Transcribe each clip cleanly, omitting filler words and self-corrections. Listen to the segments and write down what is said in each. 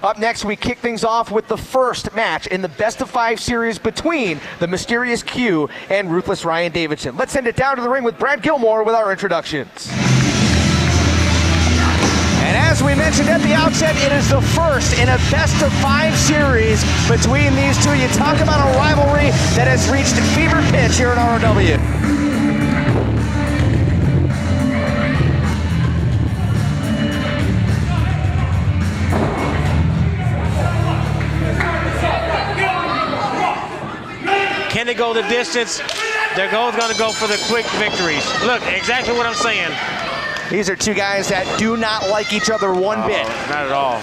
Up next, we kick things off with the first match in the best-of-5 series between the mysterious Q and ruthless Ryan Davison. Let's send it down to the ring with Brad Gilmore with our introductions. And as we mentioned at the outset, it is the first in a best-of-5 series between these two. You talk about a rivalry that has reached a fever pitch here in ROW. Can they go the distance? They're both going to go for the quick victories. Look, exactly what I'm saying. These are two guys that do not like each other one bit. Not at all.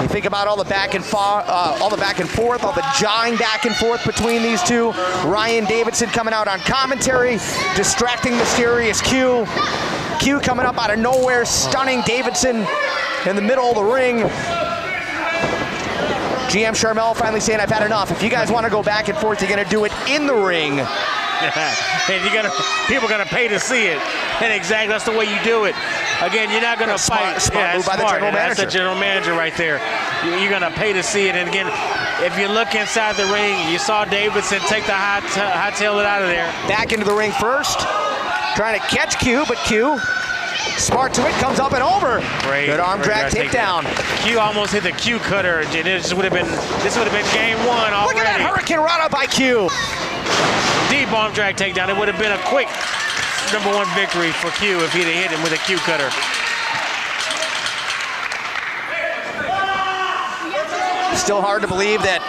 You think about all the back and forth, all the jawing back and forth between these two. Ryan Davison coming out on commentary, distracting mysterious Q. Q coming up out of nowhere, stunning Davidson in the middle of the ring. GM Sharmell finally saying, I've had enough. If you guys want to go back and forth, you're going to do it in the ring. And people are going to pay to see it. And exactly, that's the way you do it. Again, you're not going to fight. Smart move by the general manager. That's the general manager right there. You're going to pay to see it. And again, if you look inside the ring, you saw Davidson take the hightail it out of there. Back into the ring first, trying to catch Q, but Q, smart to it, comes up and over. Good arm drag takedown. Q almost hit the Q cutter. This would have been game one already. Look at that hurricane run by Q. Deep arm drag takedown. It would have been a quick #1 victory for Q if he'd have hit him with a Q cutter. Still hard to believe that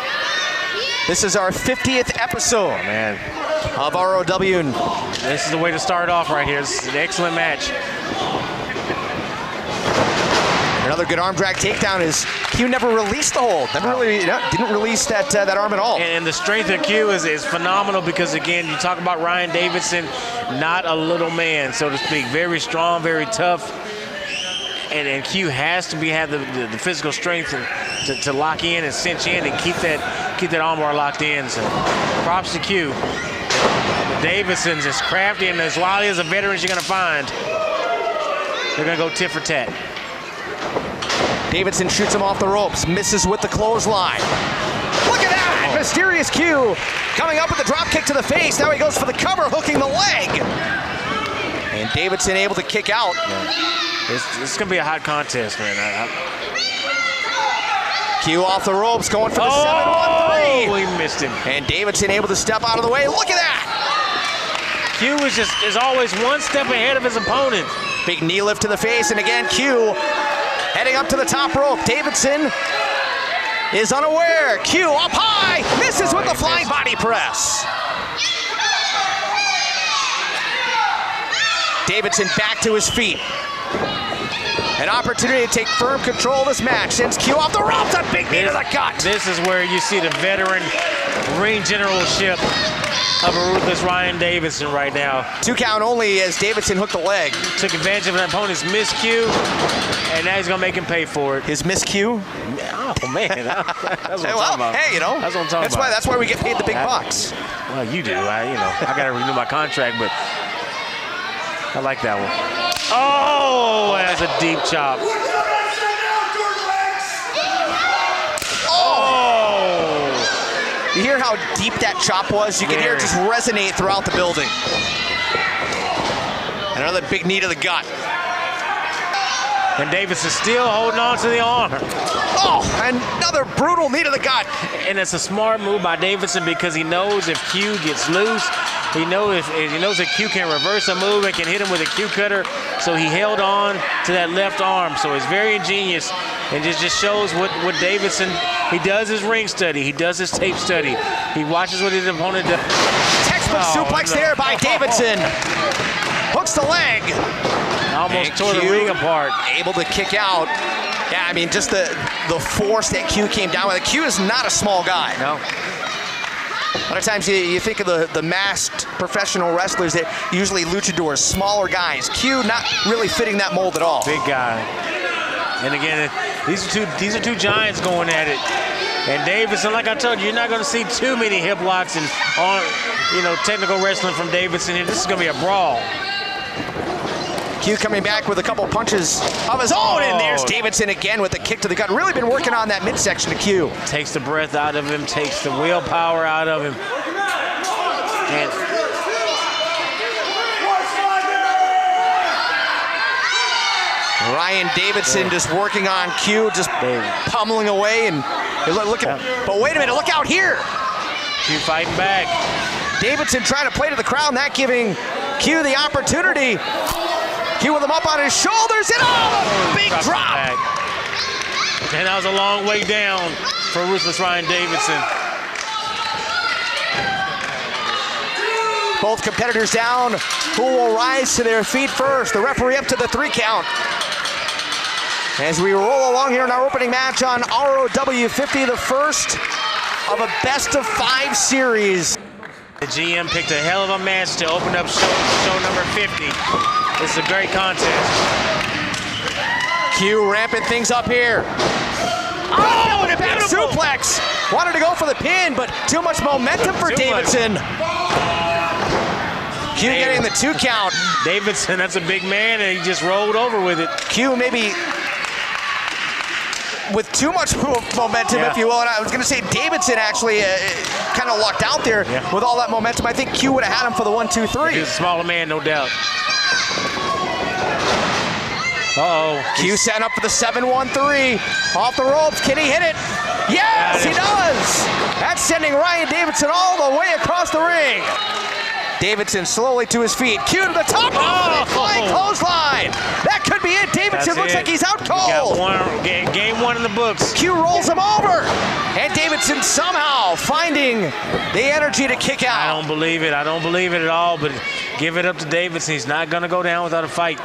this is our 50th episode, of ROW. This is the way to start off right here. This is an excellent match. Another good arm drag takedown is Q never released the hold. Didn't release that arm at all. And the strength of Q is phenomenal because, again, you talk about Ryan Davison, not a little man, so to speak. Very strong, very tough. And Q has to have the physical strength to lock in and cinch in and keep that armbar locked in. So props to Q. Davidson's as crafty and as wily as a veteran you're going to find. They're going to go tit for tat. Davidson shoots him off the ropes, misses with the clothesline. Look at that! Mysterious Q coming up with the drop kick to the face. Now he goes for the cover, hooking the leg. And Davidson able to kick out. It's going to be a hot contest, man. Q off the ropes, going for the 7-1-3. Oh, he missed him. And Davidson able to step out of the way. Look at that! Q is always one step ahead of his opponent. Big knee lift to the face, and again, Q heading up to the top rope. Davidson is unaware. Q up high, misses with the flying body press. Davidson back to his feet. An opportunity to take firm control of this match. Sends Q off the ropes, a big knee to the gut. This is where you see the veteran ring generalship of a ruthless Ryan Davison right now. 2 count only as Davidson hooked the leg. Took advantage of an opponent's miscue, and now he's going to make him pay for it. His miscue? Oh, man. That's what I'm talking about. Hey, that's what I'm talking about. That's why we get paid the big bucks. Well, you do. I got to renew my contract, but I like that one. Oh, that's a deep chop. You hear how deep that chop was? You can hear it just resonate throughout the building. Another big knee to the gut. And Davis is still holding on to the arm. Oh, another brutal knee to the gut. And it's a smart move by Davidson because he knows if Q gets loose, he knows that Q can reverse a move and can hit him with a Q cutter. So he held on to that left arm. So it's very ingenious and just shows what Davidson, he does his ring study. He does his tape study. He watches what his opponent does. Textbook suplex there by Davidson. Hooks the leg. Almost tore the ring apart. Able to kick out. Yeah, I mean, just the force that Q came down with. Q is not a small guy. No. A lot of times you think of the masked professional wrestlers that usually luchadors, smaller guys. Q not really fitting that mold at all. Big guy. And again, these are two giants going at it. And Davison, like I told you, you're not going to see too many hip locks and technical wrestling from Davidson here. This is going to be a brawl. Q coming back with a couple punches of his own, and there's Davidson again with a kick to the gut. Really been working on that midsection of Q. Takes the breath out of him, takes the willpower out of him. And Ryan Davidson just working on Q, just pummeling away, and look at. But wait a minute, look out here. Q fighting back. Davidson trying to play to the crowd, not giving Q the opportunity. Q with him up on his shoulders, and big drop. Back. And that was a long way down for ruthless Ryan Davidson. Both competitors down. Who will rise to their feet first? The referee up to the 3 count. As we roll along here in our opening match on ROW 50, the first of a best-of-5 series. The GM picked a hell of a match to open up show number 50. This is a great contest. Q ramping things up here. Oh, and a back suplex. Wanted to go for the pin, but too much momentum for Davidson. Q getting the 2 count. Davidson, that's a big man, and he just rolled over with it. Q maybe with too much momentum, if you will. And I was going to say Davidson actually kind of lucked out there with all that momentum. I think Q would have had him for the 1, 2, 3. He's a smaller man, no doubt. Q setting up for the 7-1-3. Off the ropes. Can he hit it? Yes, he does. That's sending Ryan Davidson all the way across the ring. Davidson slowly to his feet. Q to the top. Flying clothesline. That could be it. Davidson looks like he's out cold. Game 1 in the books. Q rolls him over. And Davidson somehow finding the energy to kick out. I don't believe it. I don't believe it at all, but give it up to Davidson. He's not going to go down without a fight.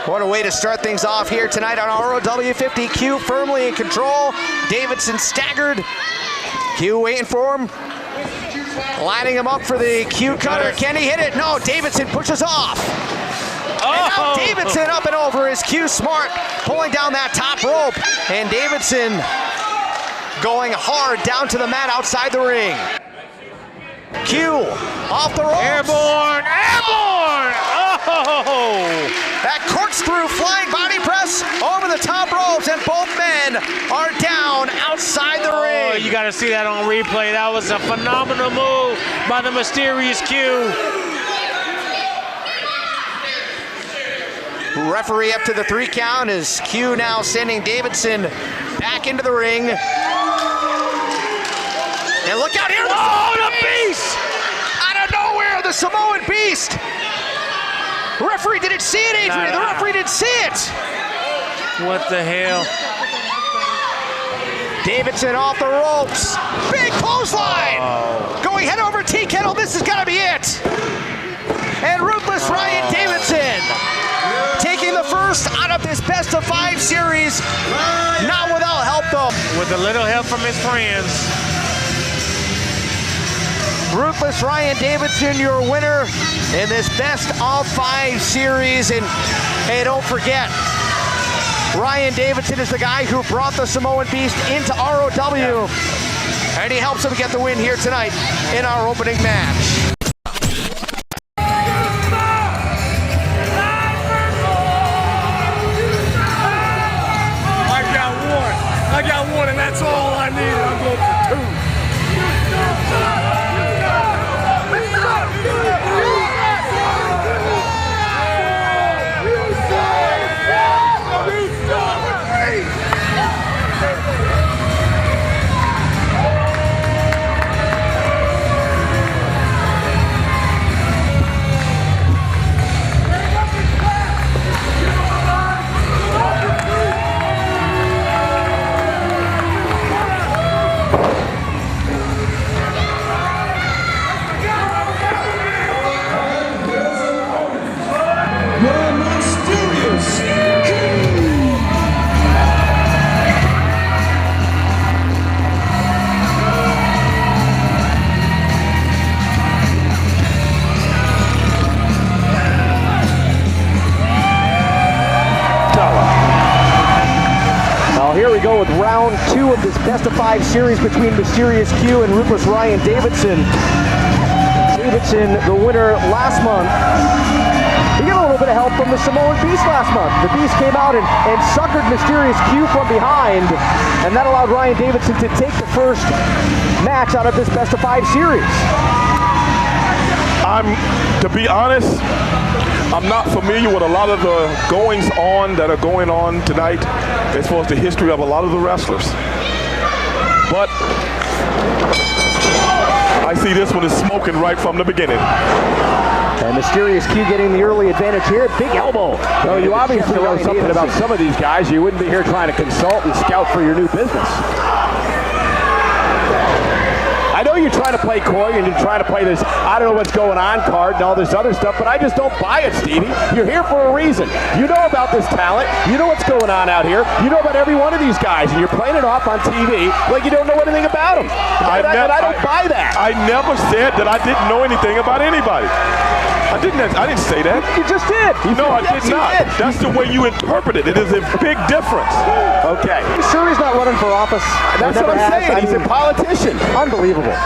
What a way to start things off here tonight on ROW 50. Q firmly in control. Davidson staggered. Q waiting for him. Lining him up for the Q cutter. Can he hit it? No, Davidson pushes off. And now Davidson up and over is Q Smart, pulling down that top rope. And Davidson going hard down to the mat outside the ring. Q off the ropes. Airborne! Airborne! Oh! That corkscrew flying body press over the top ropes, and both men are down outside the ring. You got to see that on replay. That was a phenomenal move by the mysterious Q. Referee up to the 3 count as Q now sending Davidson back into the ring. And look out here! The beast! Out of nowhere, the Samoan beast! The referee didn't see it, Adrian. The referee didn't see it. What the hell? Davidson off the ropes. Big clothesline. Going head over tea kettle. This is going to be it. And ruthless Ryan Davidson taking the first out of this best-of-5 series. Not without help, though. With a little help from his friends. Ruthless Ryan Davidson, your winner in this best-of-5 series. And hey, don't forget, Ryan Davidson is the guy who brought the Samoan Beast into ROW. And he helps him get the win here tonight in our opening match. I got one, and that's all I need. I'm going for 2. Here we go with round 2 of this best-of-5 series between Mysterious Q and ruthless Ryan Davidson. Davidson, the winner last month. He got a little bit of help from the Samoan Beast last month. The Beast came out and suckered Mysterious Q from behind, and that allowed Ryan Davison to take the first match out of this best-of-5 series. To be honest, I'm not familiar with a lot of the goings-on that are going on tonight as far as the history of a lot of the wrestlers. But I see this one is smoking right from the beginning. And Mysterious Q getting the early advantage here. Big elbow. So you obviously know something about some of these guys. You wouldn't be here trying to consult and scout for your new business. I know you're trying to play coy and you're trying to play this I don't know what's going on card and all this other stuff, but I just don't buy it, Stevie. You're here for a reason. You know about this talent. You know what's going on out here. You know about every one of these guys, and you're playing it off on TV like you don't know anything about them. I don't buy that. I never said that I didn't know anything about anybody. I didn't say that. You just did. No, I did not. That's the way you interpret it. It is a big difference. Okay. You sure he's not running for office? That's what I'm saying. He's a politician. Unbelievable.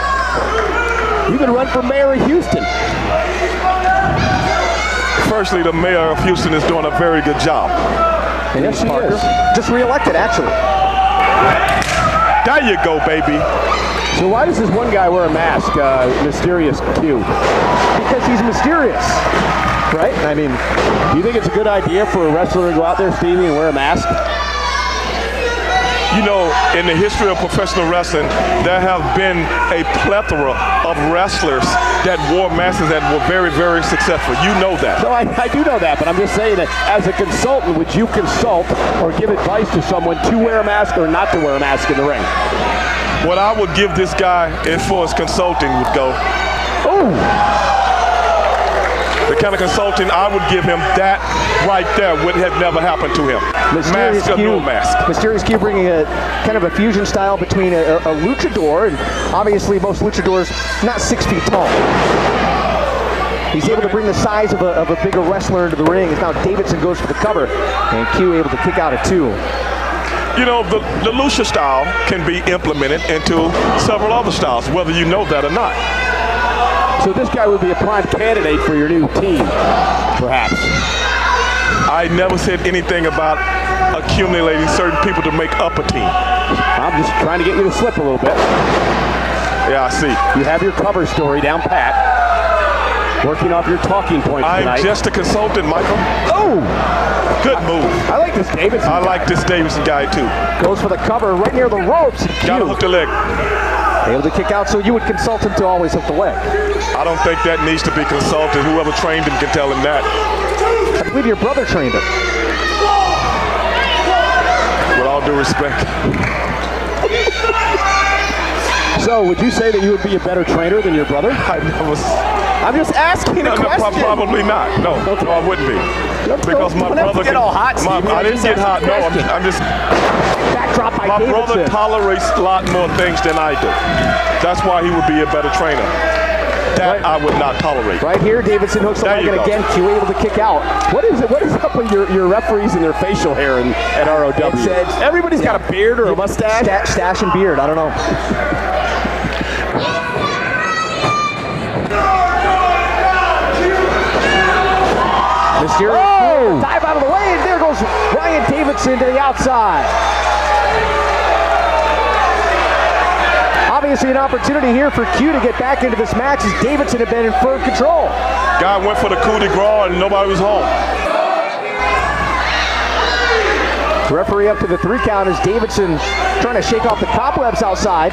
You can run for mayor of Houston. Firstly, the mayor of Houston is doing a very good job. Yes, she is. Just reelected, actually. There you go, baby. So why does this one guy wear a mask, Mysterious Q? Because he's mysterious, right? I mean, do you think it's a good idea for a wrestler to go out there, Stevie, and wear a mask? You know, in the history of professional wrestling, there have been a plethora of wrestlers that wore masks that were very, very successful. You know that. No, I do know that, but I'm just saying that as a consultant, would you consult or give advice to someone to wear a mask or not to wear a mask in the ring? What I would give this guy as far as consulting would go, the kind of consulting I would give him, that right there would have never happened to him. Mask or no mask. Mysterious Q bringing a kind of a fusion style between a luchador, and obviously most luchadors not 6 feet tall. He's able to bring the size of a bigger wrestler into the ring, as now Davidson goes for the cover, and Q able to kick out at 2. You know, the lucha style can be implemented into several other styles, whether you know that or not. So this guy would be a prime candidate for your new team, perhaps. I never said anything about accumulating certain people to make up a team. I'm just trying to get you to slip a little bit. Yeah, I see. You have your cover story down pat. Working off your talking points tonight. I'm just a consultant, Michael. Oh! Good move. I like this Davidson guy. like this Davidson guy, too. Goes for the cover right near the ropes. Gotta hook the leg. Able to kick out, so you would consult him to always hook the leg. I don't think that needs to be consulted. Whoever trained him can tell him that. I believe your brother trained him. With all due respect. So, would you say that you would be a better trainer than your brother? I'm just asking a question. Probably not. No, no, I wouldn't be. Because my brother get all hot, Steve. I didn't get hot. No, I'm just. Backdrop by My Davidson. brother tolerates a lot more things than I do. That's why he would be a better trainer. That I would not tolerate. Right here, Davidson hooks the leg, and again, Q able to kick out. What is it? What is up with your referees and their facial hair at ROW? Everybody's got a beard or a mustache? Stash and beard, I don't know. Mysterious dive out of the way, and there goes Ryan Davidson to the outside. Obviously an opportunity here for Q to get back into this match, as Davidson had been in firm control. Guy went for the coup de grace and nobody was home. The referee up to the 3 count as Davidson trying to shake off the cobwebs outside.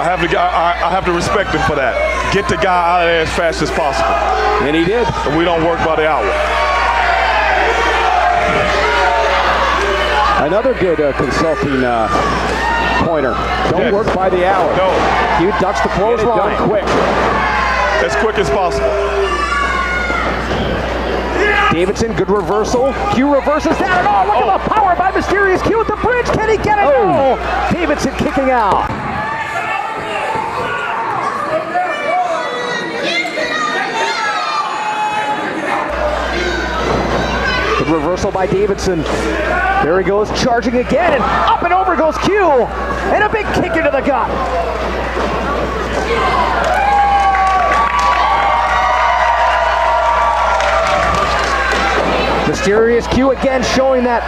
I have to respect him for that. Get the guy out of there as fast as possible. And he did. And we don't work by the hour. Another good consulting pointer. Don't work by the hour. No. Q ducks the clothesline. Done quick. As quick as possible. Davidson, good reversal. Q reverses that, and look at the power by Mysterious Q at the bridge. Can he get it? No. Davidson kicking out. Good reversal by Davidson. There he goes, charging again, and up and over goes Q. And a big kick into the gut. Mysterious Q again showing that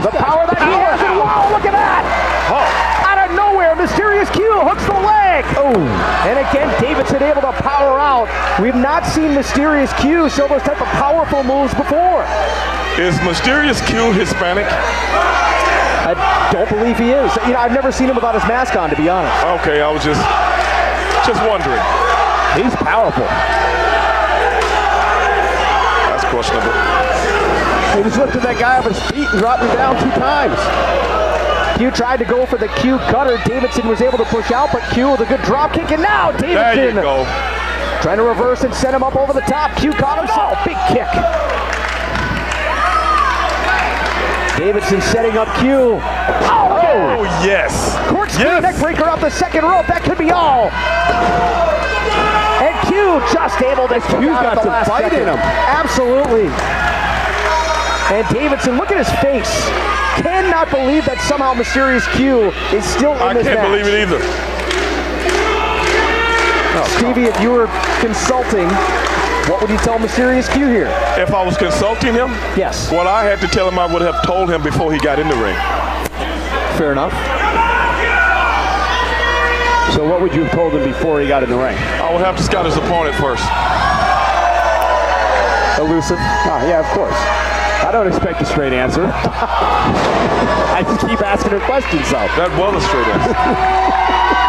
the power that he has. Wow, look at that! Out of nowhere, Mysterious Q hooks the leg. Oh, and again, Davidson able to power out. We've not seen Mysterious Q show those type of powerful moves before. Is Mysterious Q Hispanic? I don't believe he is. You know, I've never seen him without his mask on, to be honest. Okay, I was just wondering. He's powerful. That's questionable. He just lifted that guy off his feet and dropped him down 2 times. Q tried to go for the Q cutter. Davidson was able to push out, but Q with a good drop kick, and now Davidson there you go. Trying to reverse and set him up over the top. Q caught himself. Big kick. Davidson setting up Q. Oh, yes. Corkscrew neck breaker up the second rope. That could be all. And Q just able to Q's got some fight in him. Absolutely. And Davidson, look at his face. Cannot believe that somehow Mysterious Q is still in this match. I can't believe it either. Stevie, if you were consulting, what would you tell Mysterious Q here? If I was consulting him? Yes. What I had to tell him, I would have told him before he got in the ring. Fair enough. So what would you have told him before he got in the ring? I would have to scout his opponent first. Elusive? Oh, yeah, of course. I don't expect a straight answer. I just keep asking her questions, though. That was a straight answer.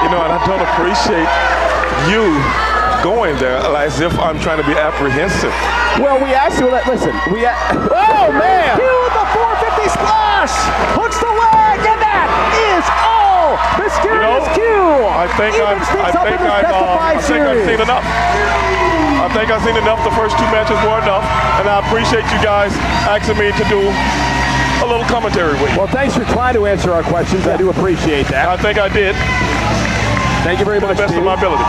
You know, and I don't appreciate you going there as if I'm trying to be apprehensive. Well, we asked you that. Listen, oh, man! Q with the 450 splash! Hooks the leg, and that is all! Mysterious Q! I think I've seen enough. I think I've seen enough. The first 2 matches were enough, and I appreciate you guys asking me to do a little commentary with you. Well, thanks for trying to answer our questions. I do appreciate that. I think I did. Thank you very much, to the best of my ability.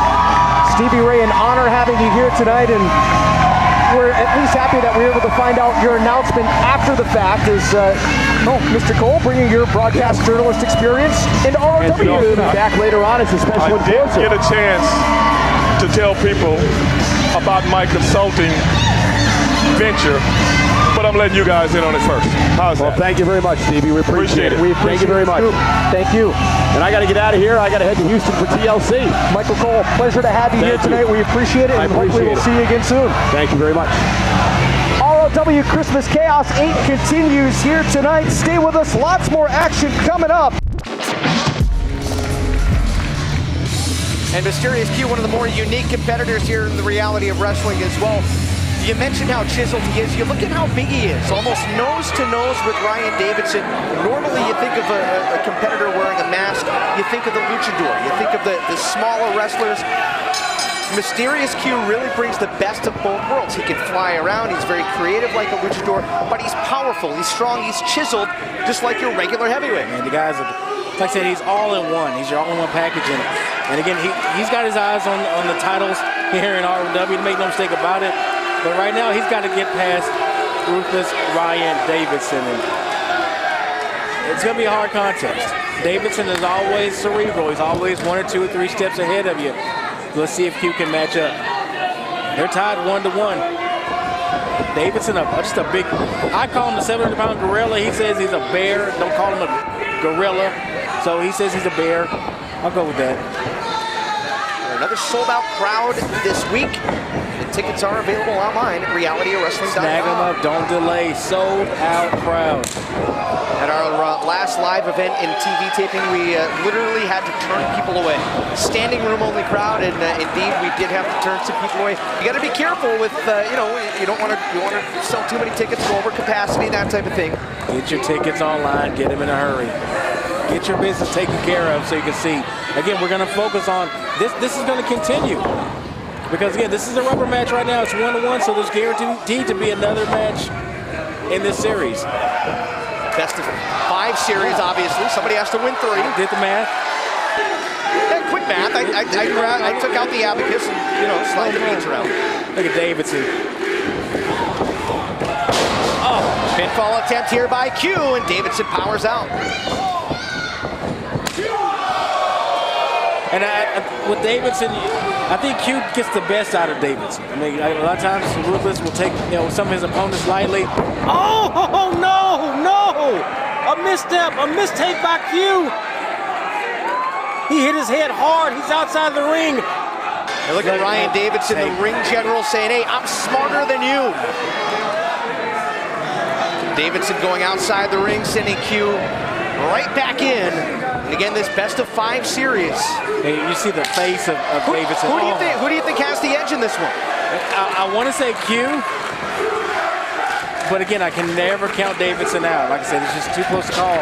Stevie Ray, an honor having you here tonight, and we're at least happy that we were able to find out your announcement after the fact. Is Mr. Cole bringing your broadcast journalist experience into ROW. We'll be back later on as a special enforcer. I did get a chance to tell people about my consulting venture, but I'm letting you guys in on it first. How's that? Well, thank you very much, Stevie. We appreciate it. Thank you very much. Thank you. And I got to get out of here. I got to head to Houston for TLC. Michael Cole, pleasure to have you here tonight. We appreciate it, and hopefully we'll see you again soon. Thank you very much. ROW Christmas Chaos 8 continues here tonight. Stay with us. Lots more action coming up. And Mysterious Q, one of the more unique competitors here in the reality of wrestling as well. You mentioned how chiseled he is. You look at how big he is, almost nose to nose with Ryan Davidson. Normally you think of a competitor wearing a mask, you think of the luchador, you think of the smaller wrestlers. Mysterious Q really brings the best of both worlds. He can fly around, he's very creative like a luchador, but he's powerful, he's strong, he's chiseled, just like your regular heavyweight. And the guys, like I said, he's all in one. He's your all-in-one package. And again, he's got his eyes on the titles here in ROW, to make no mistake about it. But right now, he's got to get past ruthless Ryan Davison. And it's going to be a hard contest. Davidson is always cerebral. He's always 1 or 2 or 3 steps ahead of you. Let's see if Q can match up. They're tied 1-1. Davidson, just a big, I call him the 700-pound gorilla. He says he's a bear. Don't call him a gorilla. So he says he's a bear. I'll go with that. Another sold-out crowd this week. The tickets are available online at realitywrestling.com. Snag them up, don't delay. Sold-out crowd. At our last live event in TV taping, we literally had to turn people away. Standing room only crowd, and indeed we did have to turn some people away. You got to be careful with, you don't want to sell too many tickets, go over capacity, that type of thing. Get your tickets online, get them in a hurry. Get your business taken care of so you can see. Again, we're going to focus on this. This is going to continue because again, this is a rubber match right now. It's 1-1, so there's guaranteed to be another match in this series. Best of 5 series, obviously. Somebody has to win 3. Did the math. Yeah, quick math. I took out the abacus and slide the beats around. Look at Davidson. Oh, pinfall attempt here by Q, and Davidson powers out. And with Davidson, I think Q gets the best out of Davidson. I mean, a lot of times Ruthless will take some of his opponents lightly. Oh no! A misstep, a mistake by Q. He hit his head hard. He's outside the ring. And look at Ryan Davison, the ring general, saying, "Hey, I'm smarter than you." Davidson going outside the ring, sending Q right back in. And again, this best of 5 series. Hey, you see the face of Davidson. Who do you think has the edge in this one? I want to say Q, but again, I can never count Davidson out. Like I said, it's just too close to call.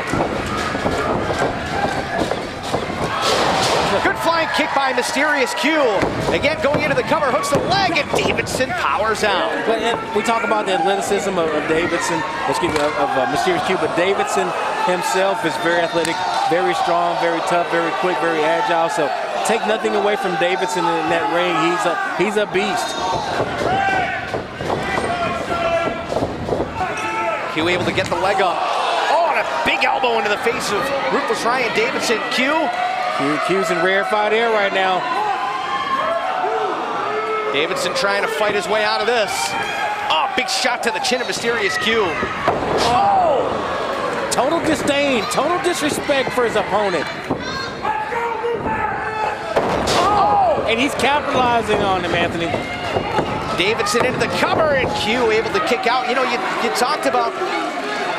Good flying kick by Mysterious Q. Again, going into the cover, hooks the leg, and Davidson powers out. But we talk about the athleticism of Davidson, of Mysterious Q, but Davidson himself is very athletic, very strong, very tough, very quick, very agile. So take nothing away from Davidson in that ring. He's a beast. Q able to get the leg up. Oh, and a big elbow into the face of Ruthless Ryan Davison. Q's in rarefied air right now. Davidson trying to fight his way out of this. Oh, big shot to the chin of Mysterious Q. Oh! Total disdain, total disrespect for his opponent. Oh! And he's capitalizing on him, Anthony. Davidson into the cover, and Q able to kick out. You know, you talked about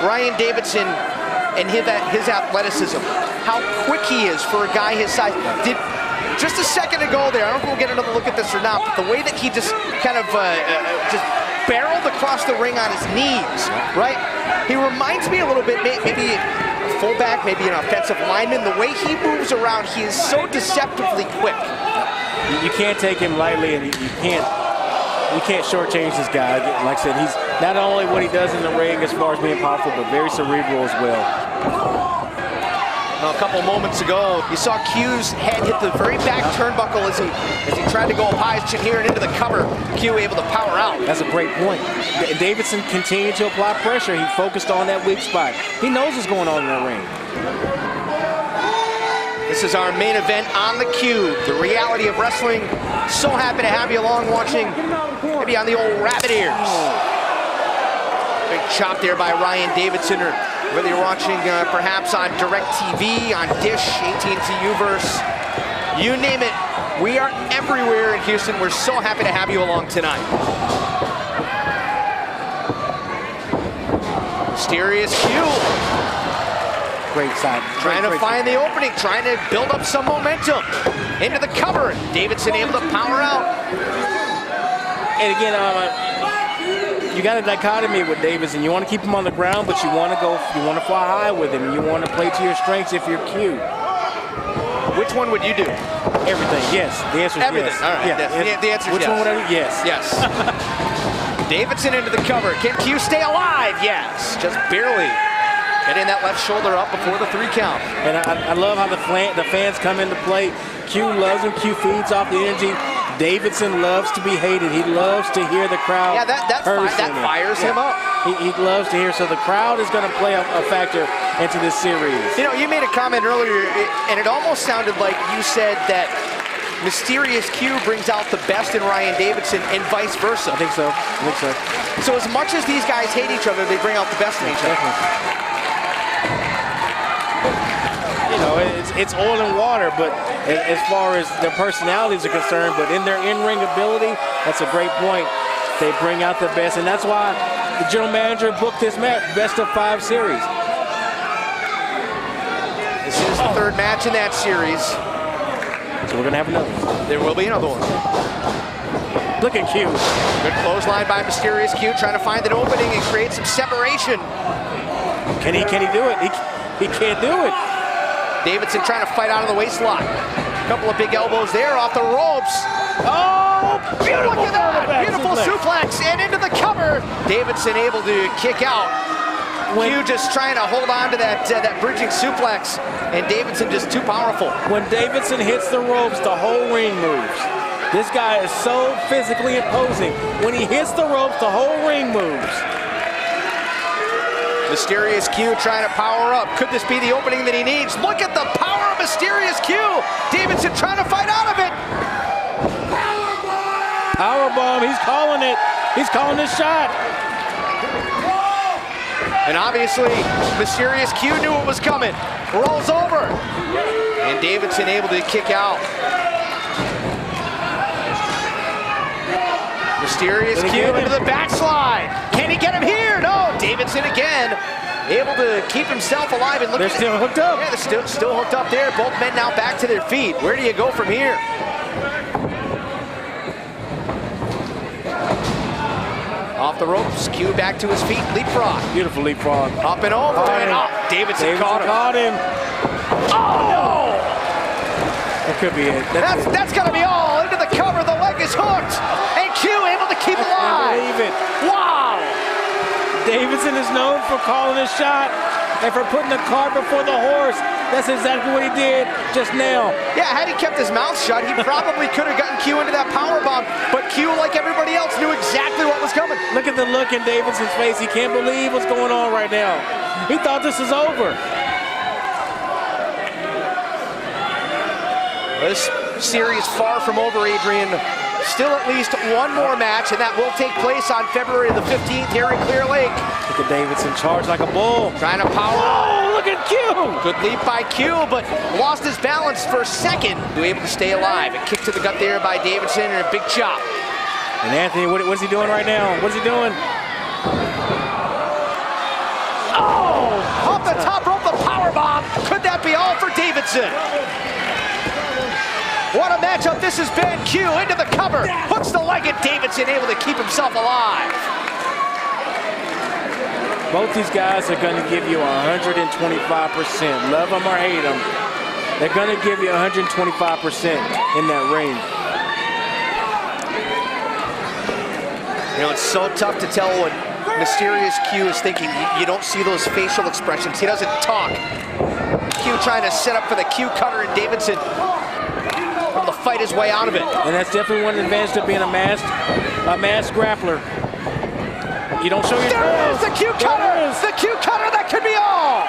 Ryan Davidson and his athleticism, how quick he is for a guy his size. Just a second ago there, I don't know if we'll get another look at this or not, but the way that he just kind of just barreled across the ring on his knees, right? He reminds me a little bit, maybe a fullback, maybe an offensive lineman. The way he moves around, he is so deceptively quick. You can't take him lightly, and you can't shortchange this guy. Like I said, he's not only what he does in the ring as far as being powerful, but very cerebral as well. A couple moments ago, you saw Q's head hit the very back turnbuckle as he tried to go up high here and into the cover. Q able to power out. That's a great point. Davidson continued to apply pressure. He focused on that weak spot. He knows what's going on in the ring. This is our main event on the Cube, the reality of wrestling. So happy to have you along watching, maybe on the old rabbit ears. Big chop there by Ryan Davidson, or whether you're watching perhaps on DirecTV, on Dish, AT&T Uverse, you name it. We are everywhere in Houston. We're so happy to have you along tonight. Mysterious Q. Great side. Trying to find the opening, trying to build up some momentum. Into the cover. Davidson able to power out. And again, you got a dichotomy with Davidson. You want to keep him on the ground, but you want to fly high with him. You want to play to your strengths if you're Q. Which one would you do? Everything, yes. The answer is everything. Yes. All right. Yeah. The answer is Which yes. one would I do? Yes. Yes. Davidson into the cover. Can Q stay alive? Yes. Just barely. Getting that left shoulder up before the 3 count. And I love how the fans come into play. Q loves him. Q feeds off the energy. Davidson loves to be hated. He loves to hear the crowd. Yeah, that fires him up. He loves to hear. So the crowd is going to play a factor into this series. You know, you made a comment earlier, and it almost sounded like you said that Mysterious Q brings out the best in Ryan Davidson and vice versa. I think so. So as much as these guys hate each other, they bring out the best in each other. Definitely. You know, it's oil and water, but as far as their personalities are concerned, but in their in-ring ability, that's a great point. They bring out the best, and that's why the general manager booked this match, best of 5 series. This is the 3rd match in that series. So we're gonna have another one. There will be another one. Look at Q. Good clothesline by Mysterious Q, trying to find an opening and create some separation. Can he do it? He can't do it. Davidson trying to fight out of the waist lock. A couple of big elbows there off the ropes. Oh, beautiful! Look at that! Beautiful suplex and into the cover. Davidson able to kick out. Q just trying to hold on to that bridging suplex, and Davidson just too powerful. When Davidson hits the ropes, the whole ring moves. This guy is so physically imposing. When he hits the ropes, the whole ring moves. Mysterious Q trying to power up. Could this be the opening that he needs? Look at the power of Mysterious Q. Davidson trying to fight out of it. Powerbomb, he's calling it. He's calling this shot. And obviously, Mysterious Q knew what was coming. Rolls over. And Davidson able to kick out. Mysterious Q into the backslide. Can he get him here? No. Davidson again, able to keep himself alive. And look, they're still hooked up. Yeah, they're still hooked up there. Both men now back to their feet. Where do you go from here? Off the ropes, Q back to his feet, leapfrog. Beautiful leapfrog. Up and over, and up. Davidson caught him. Oh! That could be it. That's gonna be all. Into the cover, the leg is hooked. And Q able to keep alive. I can't believe it. Wow! Davidson is known for calling his shot and for putting the cart before the horse. That's exactly what he did just now. Yeah, had he kept his mouth shut, he probably could have gotten Q into that powerbomb. But Q, like everybody else, knew exactly what was coming. Look at the look in Davidson's face. He can't believe what's going on right now. He thought this was over. This series far from over, Adrian. Still at least one more match, and that will take place on February the 15th here in Clear Lake. Look at Davidson charge like a bull. Trying to power. Oh, look at Q! Good leap by Q, but lost his balance for a second to be able to stay alive. A kick to the gut there by Davidson and a big chop. And Anthony, what's he doing right now? What's he doing? Oh! Off the top rope, the powerbomb. Could that be all for Davidson? What a matchup this has been. Q into the cover. Hooks the leg at Davidson, able to keep himself alive. Both these guys are going to give you 125%. Love them or hate them. They're going to give you 125% in that ring. You know, it's so tough to tell what Mysterious Q is thinking. You don't see those facial expressions. He doesn't talk. Q trying to set up for the Q cutter, and Davidson able to fight his way out of it. And that's definitely one advantage to being a masked grappler. You don't show your There is the Q cutter! The Q cutter, that could be all!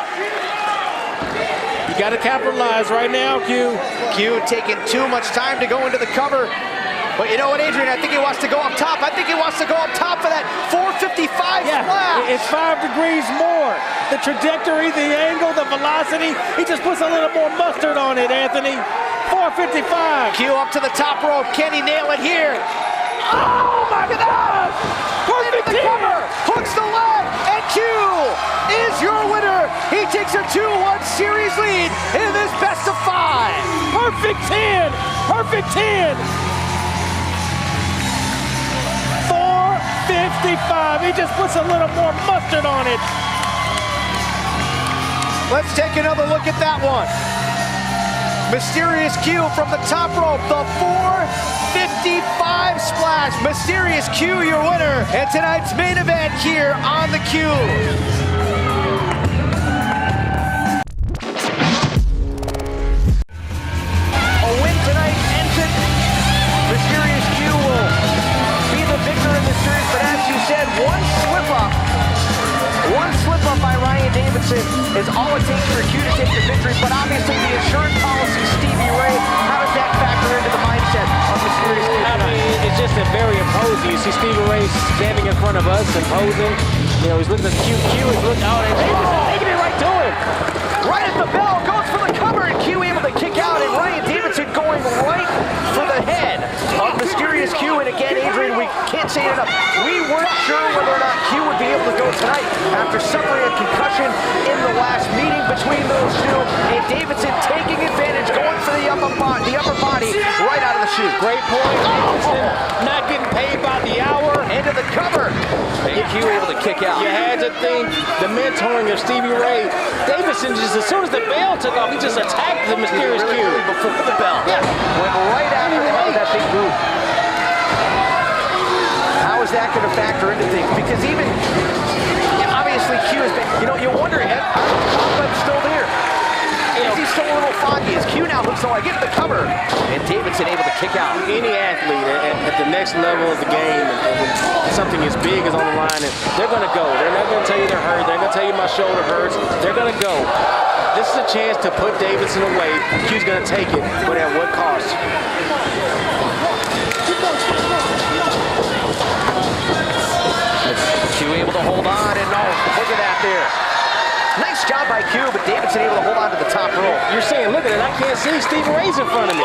You got to capitalize right now, Q. Q taking too much time to go into the cover. But you know what, Adrian? I think he wants to go up top. I think he wants to go up top for that 455 splash. It's 5 degrees more. The trajectory, the angle, the velocity. He just puts a little more mustard on it, Anthony. 455. Q up to the top rope. Can he nail it here? Oh my God! Perfect the cover. Hooks the leg, and Q is your winner. He takes a 2-1 series lead in this best of 5. Perfect 10. Perfect 10. 455. He just puts a little more mustard on it. Let's take another look at that one. Mysterious Q from the top rope, the 455 splash. Mysterious Q, your winner, and tonight's main event here on the Q. A win tonight ends it. Mysterious Q will be the victor in the series, but as you said, one slip up by Ryan Davidson is all it takes for Q to take the victory, but obviously the insurance policy, Stevie Ray, how does that factor into the mindset of Mysterious Q? I mean, it's just very imposing. You see Stevie Ray standing in front of us, imposing. You know, he's looking at Q. Q is looking out, and Davidson taking it right to him. Right at the bell, goes for the cover, and Q able to kick out, and Ryan Davidson going right for the head of Mysterious Q. And again, Adrian, we can't say it enough. We weren't sure whether or not Q would be able to go tonight after suffering a concussion in the last meeting between those two. And Davidson taking advantage, going for the upper body right out of the chute. Great point. Davidson not getting paid by the hour. Into the cover. And Q able to kick out. You had to think the mentoring of Stevie Ray. Davidson just, as soon as the bell took off, he just attacked the Mysterious Q. Before the bell. Yeah. Went right after the head of that big boot. How is that going to factor into things? Because even, obviously Q has been, you wonder, Hoffman's still there. Is he still a little foggy? Is Q now looks like get the cover? And Davidson able to kick out. Any athlete at the next level of the game, and when something as big is on the line, and they're going to go. They're not going to tell you they're hurt. They're going to tell you my shoulder hurts. They're going to go. This is a chance to put Davidson away. Q's going to take it, but at what cost? Q able to hold on, and look at that there. Nice job by Q, but Davidson able to hold on to the top rope. You're saying, look at it, I can't see Stevie Ray's in front of me.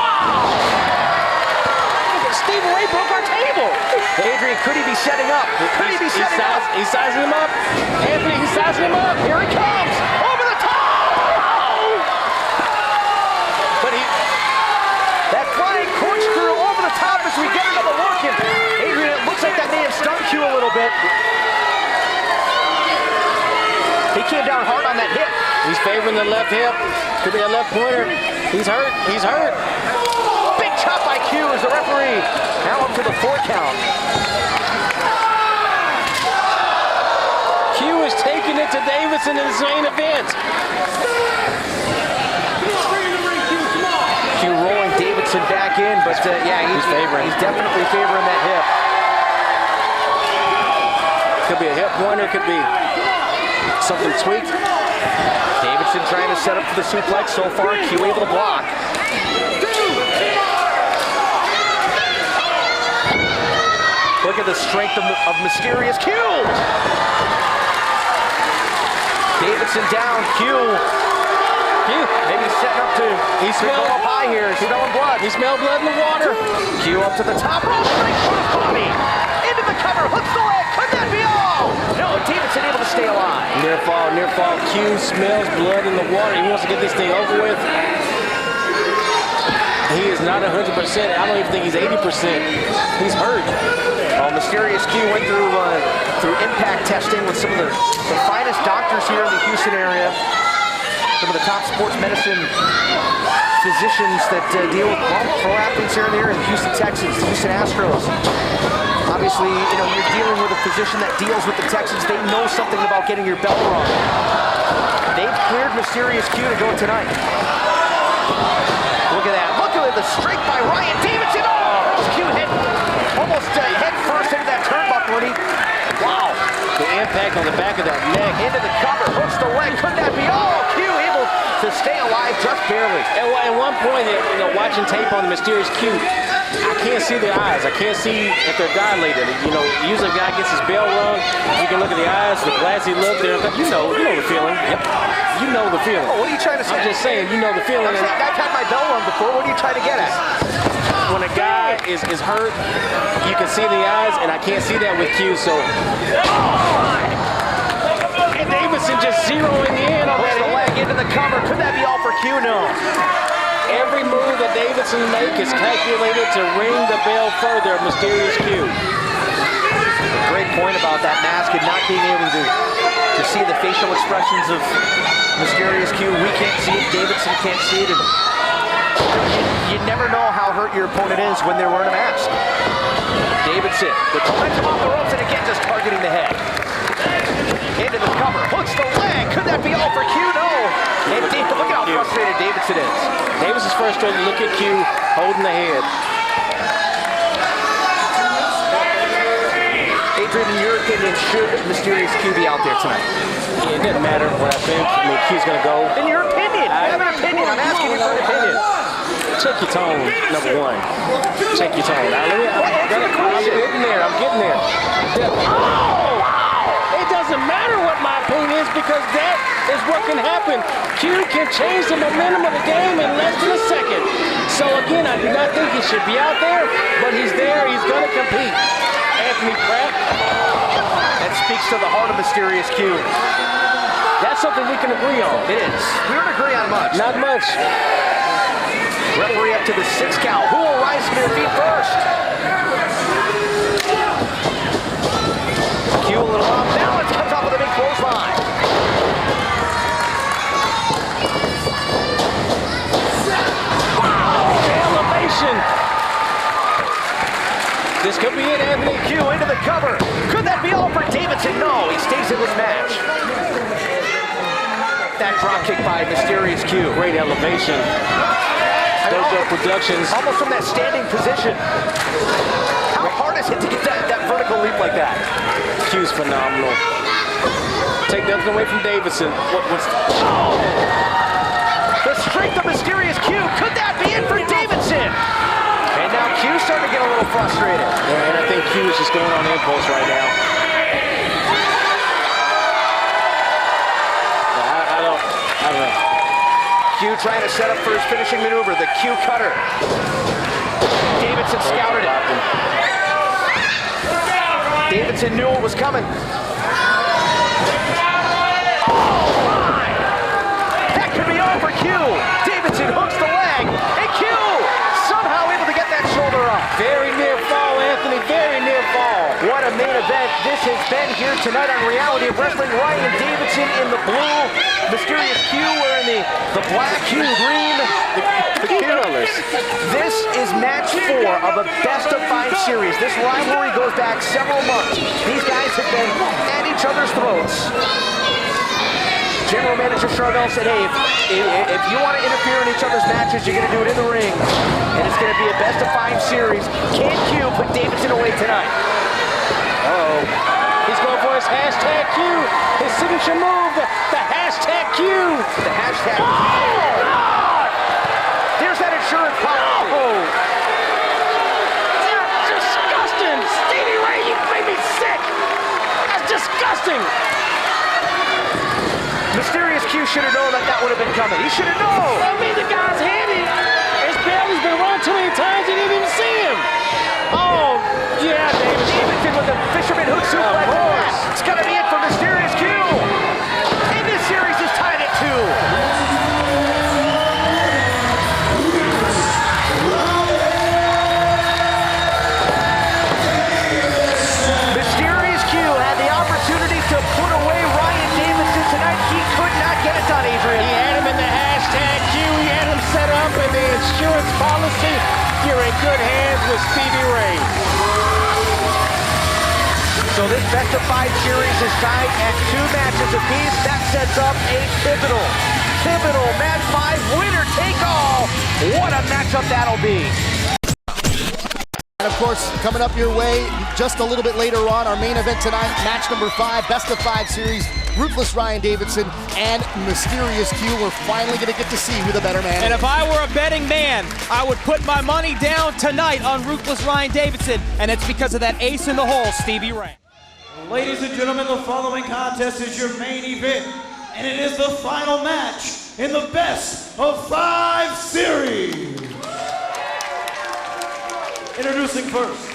Stevie Ray broke our table. Adrian, could he be setting up? Could he be setting up? He's sizing him up. Anthony, he's sizing him up. Here he comes, over the top! But that flying corkscrew over the top as we get another look. And Adrian, it looks like that may have stung Q a little bit. He came down hard on that hip. He's favoring the left hip. Could be a left pointer. He's hurt. He's hurt. Big chop by Q as the referee. Now up to the 4 count. Q is taking it to Davidson in his main event. Q rolling Davidson back in, but yeah, he's favoring. He's definitely favoring that hip. Could be a hip pointer. Could be something tweaked. Davidson trying to set up for the suplex so far. Q able to block. Look at the strength of Mysterious Q. Davidson down. Q. Maybe setting up to. He's smelling up high here. Smelling blood. He smelled blood in the water. Q up to the top rope. Straight for the body. Into the cover. Hooks the leg. Could that be all? No, Davidson able to stay alive. Near fall, near fall. Q smells blood in the water. He wants to get this thing over with. He is not 100%. I don't even think he's 80%. He's hurt. Well, Mysterious Q went through impact testing with some of the finest doctors here in the Houston area. Some of the top sports medicine physicians that deal with pro athletes here and there in Houston, Texas, the Houston Astros. Obviously, you're dealing with a physician that deals with the Texans. They know something about getting your belt wrong. They've cleared Mysterious Q to go tonight. Look at that. Look at the strike by Ryan Davison. Oh, Q hit almost head first into that turnbuckle. Wow. The impact on the back of that neck. Into the cover. Hooks the leg. Could that be all? Q able to stay alive just barely. At one point, watching tape on the Mysterious Q, I can't see their eyes. I can't see if they're dilated. Usually a guy gets his bell rung. You can look at the eyes, the glassy look there. You know the feeling. Yep. You know the feeling. Oh, what are you trying to say? I'm just saying, you know the feeling. I've had my bell rung before. What are you trying to get at? When a guy is hurt, you can see the eyes, and I can't see that with Q, so. And Davidson just zeroing in on that the leg into the cover. Could that be all for Q? No. Every move that Davidson makes is calculated to ring the bell further of Mysterious Q. Great point about that mask and not being able to see the facial expressions of Mysterious Q. We can't see it. Davidson can't see it. And you never know how hurt your opponent is when they're wearing a mask. Davidson, the momentum off the ropes, and again just targeting the head. Into the cover, hooks the leg. Could that be all for Q? No. And look at how frustrated Davidson is. Davidson's frustrated. Look at Q holding the head. Adrian, in your opinion, should Mysterious Q be out there tonight? It doesn't matter what I think. I mean, Q's going to go. In your opinion, I have an opinion. I'm asking you for an opinion. Check your tone, number one. Check your tone. Now, I'm getting there. I'm getting there. Oh! It doesn't matter what my opinion is because that is what can happen. Q can change the momentum of the game in less than a second. So again, I do not think he should be out there, but he's there. He's going to compete. Anthony Pratt. That speaks to the heart of Mysterious Q. That's something we can agree on. It is. We don't agree on much. Not much. Referee up to the 6 count. Who will rise to their feet first? Q a little off balance. Comes off with a big clothesline. Wow! Elevation. This could be it, Anthony. Q into the cover. Could that be all for Davidson? No, he stays in this match. That drop kick by Mysterious Q. Great elevation. Dojo Productions. Almost from that standing position. How hard is it to get that vertical leap like that? Q's phenomenal. Take nothing away from Davidson. The strength of Mysterious Q. Could that be it for Davidson? And now Q's starting to get a little frustrated. Yeah, and I think Q is just going on impulse right now. I don't know. Q trying to set up for his finishing maneuver, the Q cutter. Davidson scouted it. Davidson knew it was coming. That could be all for Q. Davidson hooks the leg, and Q somehow able to get that shoulder up. Very near fall, Anthony, very near fall. What a main event this has been here tonight on Reality of Wrestling. Ryan Davison in the blue, Mysterious Q wearing the black, Q green, the colorless. This is match 4 of a best-of-5 series. This rivalry goes back several months. These guys have been at each other's throats. General Manager Charbel said, hey, if you want to interfere in each other's matches, you're going to do it in the ring. And it's going to be a best-of-5 series. Can Q put Davidson away tonight? Uh-oh. He's going for his hashtag Q, his signature move, the hashtag Q. The hashtag. Oh, God! There's that insurance policy. Oh. That's disgusting. Stevie Ray, you made me sick. That's disgusting. Mysterious Q should have known that would have been coming. He should have known. I mean, the guy's handy. His belly's been run too many times, you didn't even see him. Oh, yeah, Davidson with the fisherman hook suplex. Of course. It's going to be it for Mysterious Q. And this series is tied at 2. Mysterious Q had the opportunity to put away Ryan Davison tonight. He could not get it done, Adrian. He had him in the hashtag Q. He had him set up in the insurance policy. You're in good hands with Stevie Ray. So this best-of-5 series is tied at 2 matches apiece. That sets up a pivotal match 5, winner take all. What a matchup that'll be. And of course, coming up your way just a little bit later on, our main event tonight, match number 5, best-of-5 series, Ruthless Ryan Davison and Mysterious Q. We're finally going to get to see who the better man is. And if I were a betting man, I would put my money down tonight on Ruthless Ryan Davison, and it's because of that ace in the hole, Stevie Ray. Ladies and gentlemen, the following contest is your main event, and it is the final match in the best-of-5 series. Introducing first,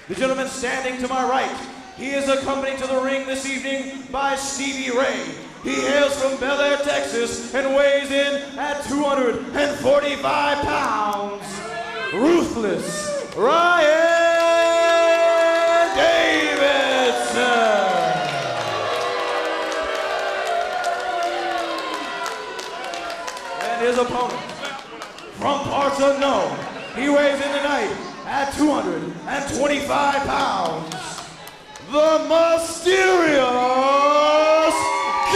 the gentleman standing to my right. He is accompanied to the ring this evening by Stevie Ray. He hails from Bel Air, Texas, and weighs in at 245 pounds. Ruthless Ryan Davison. And his opponent, from parts unknown, he weighs in tonight at 225 pounds. The Mysterious Q.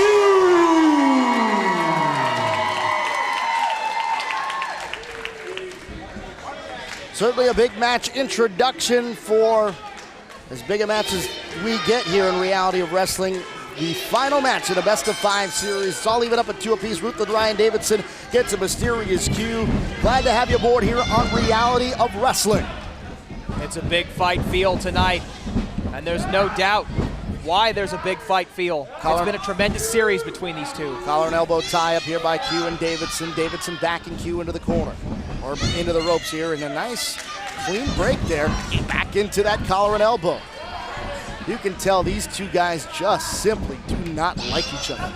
Certainly a big match introduction for as big a match as we get here in Reality of Wrestling. The final match in a best-of-5 series. It's all even up at 2 apiece. Ruthless Ryan Davison gets a Mysterious Q. Glad to have you aboard here on Reality of Wrestling. It's a big fight feel tonight, and there's no doubt why there's a big fight feel. It's been a tremendous series between these two. Collar and elbow tie up here by Q and Davidson. Davidson backing Q into the corner, or into the ropes here, and a nice clean break there. Back into that collar and elbow. You can tell these two guys just simply do not like each other.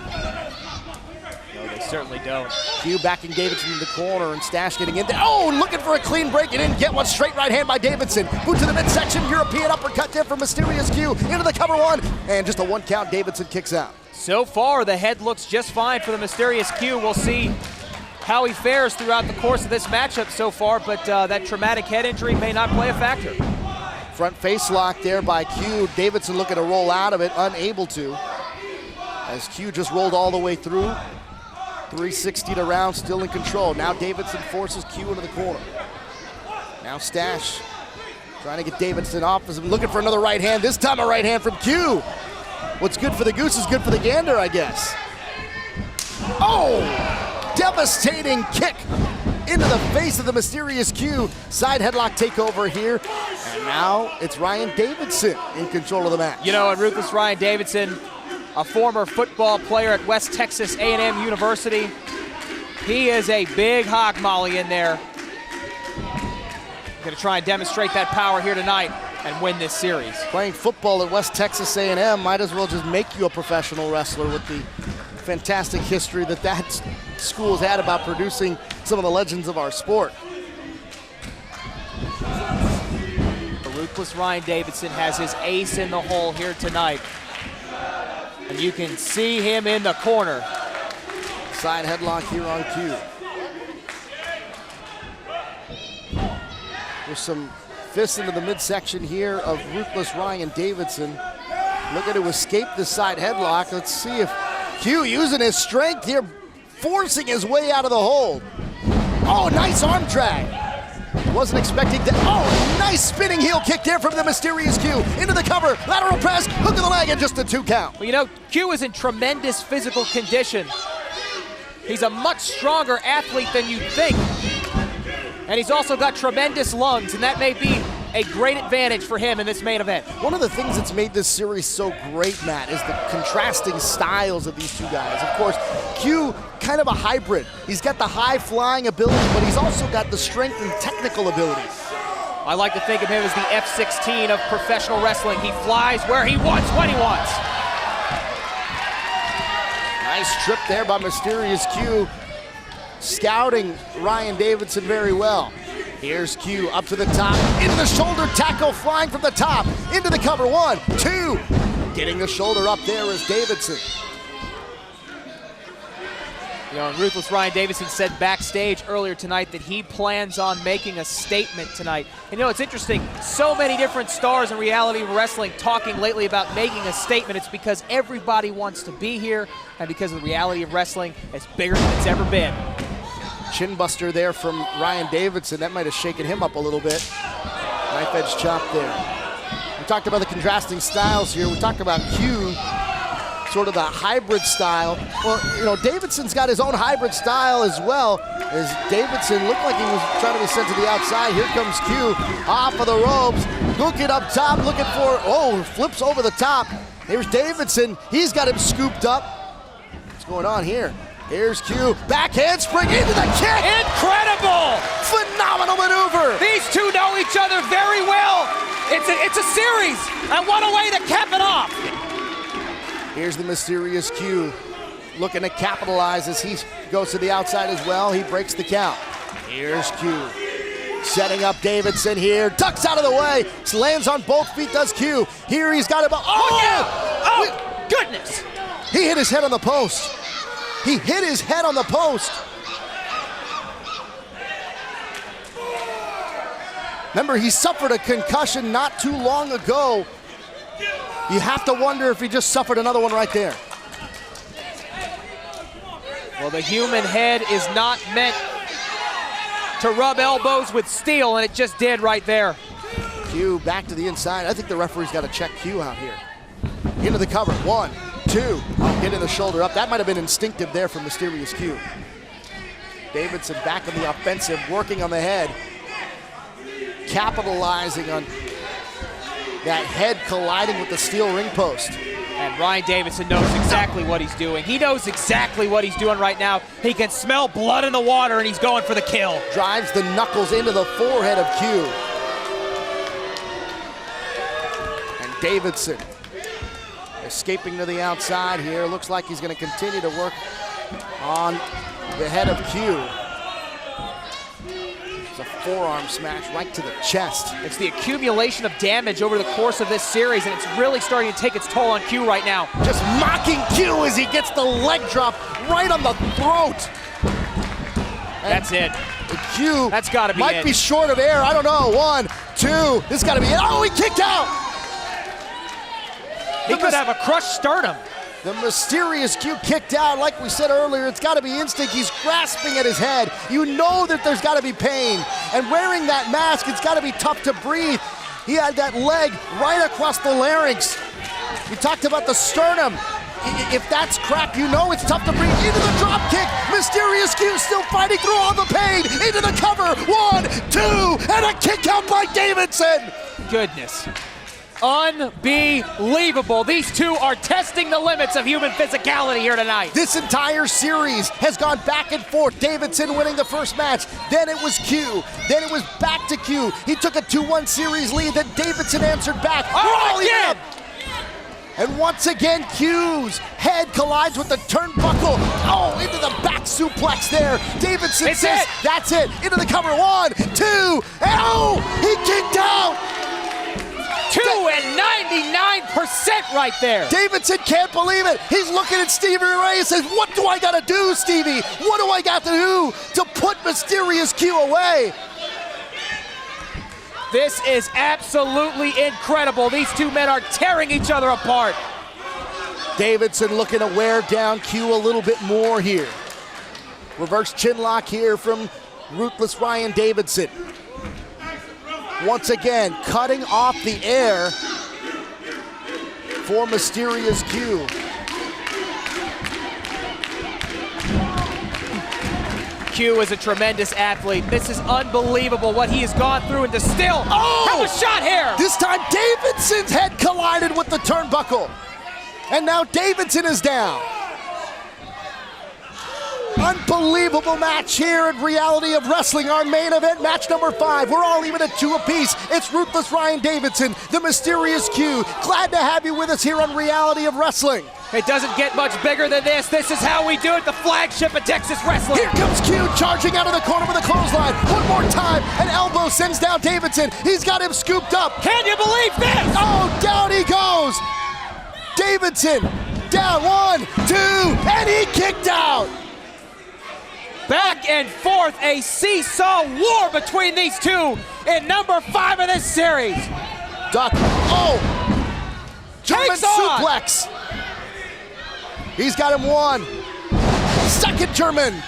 No, they certainly don't. Q backing Davidson in the corner, and Stash getting in there. Oh, looking for a clean break. He didn't get one. Straight right hand by Davidson. Boot to the midsection. European uppercut there from Mysterious Q. Into the cover 1. And just a 1 count. Davidson kicks out. So far, the head looks just fine for the Mysterious Q. We'll see how he fares throughout the course of this matchup so far, but that traumatic head injury may not play a factor. Front face lock there by Q. Davidson looking to roll out of it, unable to. As Q just rolled all the way through. 360 to round, still in control. Now Davidson forces Q into the corner. Now Stash trying to get Davidson off as looking for another right hand. This time a right hand from Q. What's good for the goose is good for the gander, I guess. Oh! Devastating kick into the face of the mysterious Q. Side headlock takeover here. And now it's Ryan Davidson in control of the match. You know, and Ruthless Ryan Davidson, a former football player at West Texas A&M University. He is a big hog molly in there. Going to try and demonstrate that power here tonight and win this series. Playing football at West Texas A&M might as well just make you a professional wrestler with the fantastic history that school's had about producing some of the legends of our sport. The Ruthless Ryan Davidson has his ace in the hole here tonight. And you can see him in the corner. Side headlock here on Q. There's some fists into the midsection here of Ruthless Ryan Davidson. Looking to escape the side headlock. Let's see if Q using his strength here, forcing his way out of the hole. Oh, nice arm drag. Wasn't expecting that. Oh, nice spinning heel kick there from the mysterious Q. Into the cover, lateral press, hook of the leg, and just a 2 count. Well, you know, Q is in tremendous physical condition. He's a much stronger athlete than you'd think. And he's also got tremendous lungs, and that may be a great advantage for him in this main event. One of the things that's made this series so great, Matt, is the contrasting styles of these two guys. Of course, Q, kind of a hybrid. He's got the high flying ability, but he's also got the strength and technical ability. I like to think of him as the F-16 of professional wrestling. He flies where he wants, when he wants. Nice trip there by mysterious Q, scouting Ryan Davidson very well. Here's Q up to the top, into the shoulder tackle, flying from the top, into the cover, 1, 2. Getting the shoulder up there is Davidson. You know, Ruthless Ryan Davison said backstage earlier tonight that he plans on making a statement tonight. And you know, it's interesting, so many different stars in reality wrestling talking lately about making a statement. It's because everybody wants to be here, and because the reality of wrestling is bigger than it's ever been. Chin buster there from Ryan Davidson. That might have shaken him up a little bit. Knife edge chop there. We talked about the contrasting styles here. We talked about Q, sort of the hybrid style. Well, you know, Davidson's got his own hybrid style as well. As Davidson looked like he was trying to be sent to the outside. Here comes Q, off of the ropes, looking up top, looking for, oh, flips over the top. Here's Davidson. He's got him scooped up. What's going on here? Here's Q, back handspring into the kick. Incredible! Phenomenal maneuver. These two know each other very well. It's a series, and what a way to cap it off. Here's the mysterious Q, looking to capitalize as he goes to the outside as well. He breaks the count. Here's Q, setting up Davidson here, ducks out of the way, lands on both feet, does Q. Here he's got him. Oh, goodness! He hit his head on the post. He hit his head on the post. Remember, he suffered a concussion not too long ago. You have to wonder if he just suffered another one right there. Well, the human head is not meant to rub elbows with steel, and it just did right there. Q back to the inside. I think the referee's got to check Q out here. Into the cover, 1, 2. Getting the shoulder up. That might have been instinctive there from mysterious Q. Davidson back on the offensive, working on the head. Capitalizing on that head colliding with the steel ring post. And Ryan Davison knows exactly what he's doing. He knows exactly what he's doing right now. He can smell blood in the water, and he's going for the kill. Drives the knuckles into the forehead of Q. And Davidson escaping to the outside here. Looks like he's going to continue to work on the head of Q. It's a forearm smash right to the chest. It's the accumulation of damage over the course of this series, and it's really starting to take its toll on Q right now. Just mocking Q as he gets the leg drop right on the throat. And that's it. Q that's got to be might it. be short of air. I don't know. 1, 2. This got to be it. Oh, he kicked out. He could have a crushed sternum. The mysterious Q kicked out. Like we said earlier, it's got to be instinct. He's grasping at his head. You know that there's got to be pain. And wearing that mask, it's got to be tough to breathe. He had that leg right across the larynx. We talked about the sternum. if that's crap, you know it's tough to bring into the drop kick. Mysterious Q still fighting through all the pain. Into the cover. 1, 2, and a kick out by Davidson. Goodness. Unbelievable. These two are testing the limits of human physicality here tonight. This entire series has gone back and forth. Davidson winning the first match. Then it was Q. Then it was back to Q. He took a 2-1 series lead. Then Davidson answered back. Oh, again! And once again, Q's head collides with the turnbuckle. Oh, into the back suplex there. Davidson says, that's it. Into the cover. 1, 2, and oh, he kicked out. 299% right there. Davidson can't believe it. He's looking at Stevie Ray and says, what do I got to do, Stevie? What do I got to do to put Mysterious Q away? This is absolutely incredible. These two men are tearing each other apart. Davidson looking to wear down Q a little bit more here. Reverse chin lock here from ruthless Ryan Davidson. Once again, cutting off the air for Mysterious Q. Q is a tremendous athlete. This is unbelievable what he has gone through and to still have a shot here. This time Davidson's head collided with the turnbuckle. And now Davidson is down. Unbelievable match here at Reality of Wrestling, our main event, match number 5. We're all even at 2 apiece. It's ruthless Ryan Davidson, the Mysterious Q. Glad to have you with us here on Reality of Wrestling. It doesn't get much bigger than this. This is how we do it, the flagship of Texas wrestling. Here comes Q charging out of the corner with a clothesline. One more time, an elbow sends down Davidson. He's got him scooped up. Can you believe this? Oh, down he goes. Davidson down, 1, 2, and he kicked out. Back and forth, a seesaw war between these two in number 5 of this series. Duck, oh, German suplex. He's got him 1. Second German.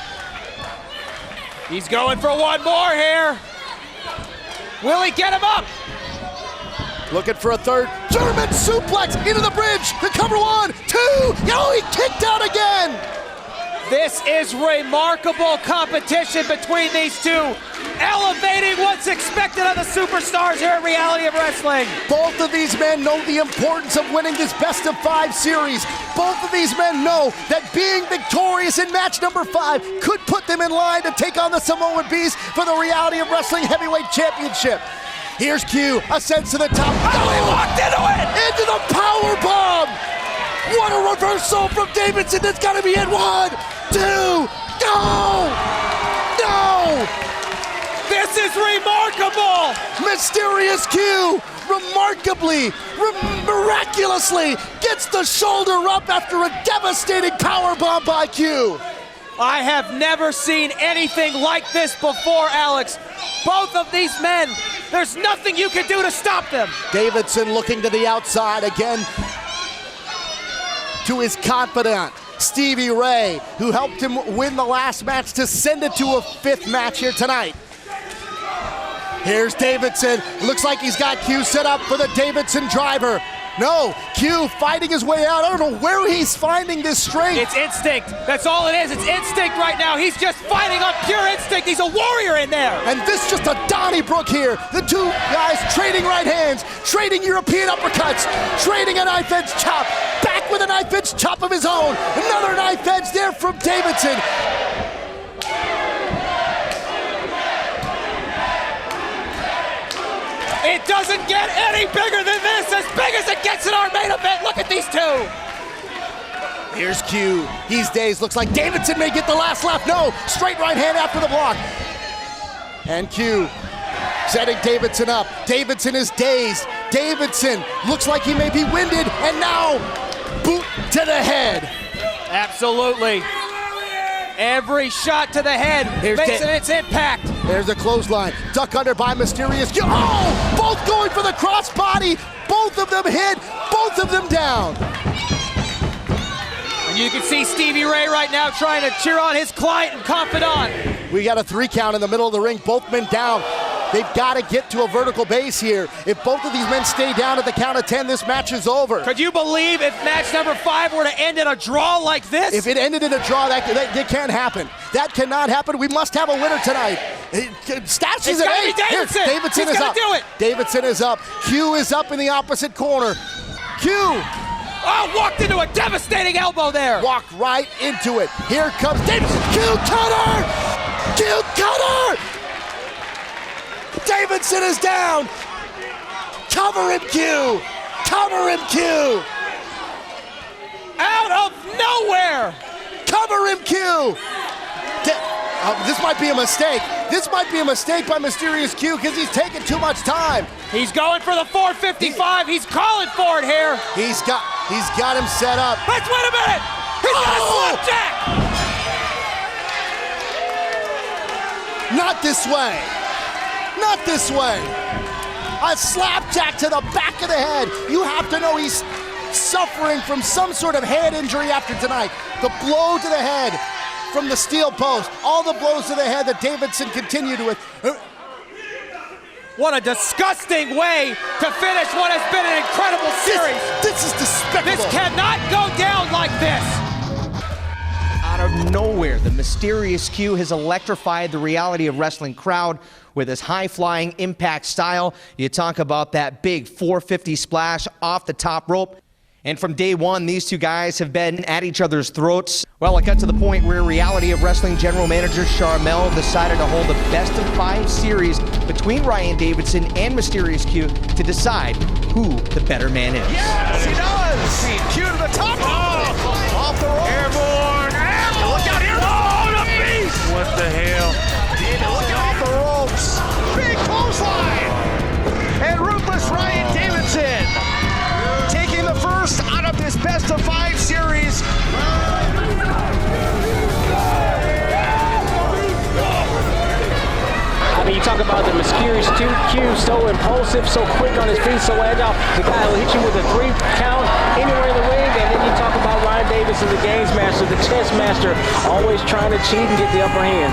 He's going for one more here. Will he get him up? Looking for a third. German suplex into the bridge. The cover. 1, 2. Oh, he kicked out again. This is remarkable competition between these two, elevating what's expected of the superstars here at Reality of Wrestling. Both of these men know the importance of winning this best-of-5 series. Both of these men know that being victorious in match number 5 could put them in line to take on the Samoan Beast for the Reality of Wrestling Heavyweight Championship. Here's Q, ascends to the top. Oh, he walked into it! Into the power bomb! What a reversal from Davidson. That's got to be it. 1, 2, no! No! This is remarkable! Mysterious Q remarkably, miraculously gets the shoulder up after a devastating powerbomb by Q. I have never seen anything like this before, Alex. Both of these men, there's nothing you can do to stop them. Davidson looking to the outside again to his confidant, Stevie Ray, who helped him win the last match to send it to a 5th match here tonight. Here's Davidson. Looks like he's got Q set up for the Davidson driver. No, Q fighting his way out. I don't know where he's finding this strength. It's instinct. That's all it is. It's instinct right now. He's just fighting on pure instinct. He's a warrior in there. And this just a Donnybrook here. The two guys trading right hands, trading European uppercuts, trading a knife edge chop. Back with a knife edge chop of his own. Another knife edge there from Davidson. It doesn't get any bigger than this, as big as it gets in our main event. Look at these two. Here's Q. He's dazed. Looks like Davidson may get the last laugh. No, straight right hand after the block. And Q setting Davidson up. Davidson is dazed. Davidson looks like he may be winded, and now boot to the head. Absolutely. Every shot to the head makes it its impact. There's a clothesline. Duck under by Mysterious Q. Oh! Both going for the crossbody. Both of them hit. Both of them down. And you can see Stevie Ray right now trying to cheer on his client and confidant. We got a 3 count in the middle of the ring. Both men down. They've got to get to a vertical base here. If both of these men stay down at the count of 10, this match is over. Could you believe if match number 5 were to end in a draw like this? If it ended in a draw, that can't happen. That cannot happen. We must have a winner tonight. Stats is at 8. Davidson. Davidson is up. Do it. Davidson is up. Q is up in the opposite corner. Q. Oh, walked into a devastating elbow there. Walked right into it. Here comes Davidson. Q cutter. Q cutter. Davidson is down. Cover him, Q. Cover him, Q. Out of nowhere. Cover him, Q. This might be a mistake. This might be a mistake by Mysterious Q because he's taking too much time. He's going for the 455. He's calling for it here. He's got him set up. Let's wait a minute. He's got a slapjack. Not this way. Not this way. A slapjack to the back of the head. You have to know he's suffering from some sort of head injury after tonight. The blow to the head from the steel post. All the blows to the head that Davidson continued with. What a disgusting way to finish what has been an incredible series. This is despicable. This cannot go down like this. Out of nowhere, the Mysterious Q has electrified the reality of wrestling crowd with his high-flying impact style. You talk about that big 450 splash off the top rope. And from day one, these two guys have been at each other's throats. Well, it got to the point where Reality of Wrestling general manager Charmel decided to hold a best-of-5 series between Ryan Davidson and Mysterious Q to decide who the better man is. Yes, he does. Q to the top. Oh, off the rope. Airborne. Airborne. Look out here. Oh, the beast. What the hell? Look off the ropes. Big clothesline. And ruthless Ryan Davidson taking the first out of this best-of-5 series. I mean, you talk about the Mysterious Q, so impulsive, so quick on his feet, so agile. The guy will hit you with a 3 count anywhere in the ring, and then you talk about Ryan Davison, the games master, the chess master, always trying to cheat and get the upper hand.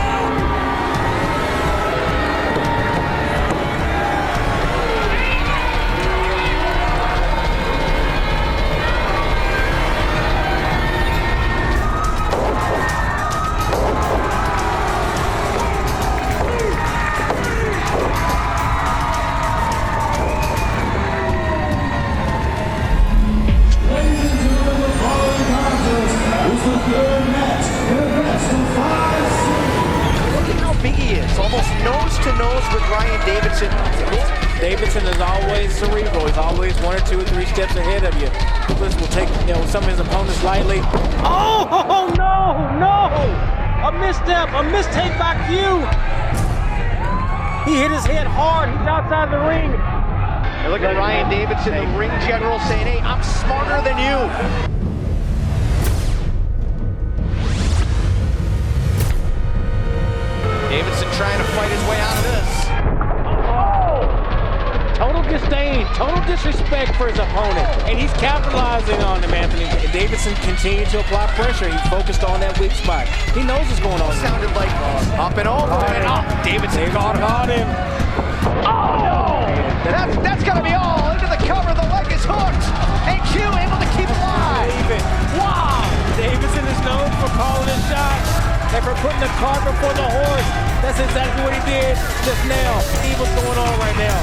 Davidson is always cerebral. He's always 1 or 2 or 3 steps ahead of you. This will take some of his opponents lightly. Oh no! A misstep, a mistake by Q. He hit his head hard. He's outside the ring. And look at Ryan Davidson, the ring general, saying, "Hey, I'm smarter than you." Davidson trying to fight his way out of this. Total disdain, total disrespect for his opponent, and he's capitalizing on him, Anthony. Davidson continued to apply pressure. He's focused on that weak spot. He knows what's going on. Sounded like up and over and up. Davidson caught him. Oh! That's got to be all into the cover. The leg is hooked, and Q able to keep alive. Wow! Davidson is known for calling his shots and for putting the cart before the horse. That's exactly what he did just now. See what's going on right now.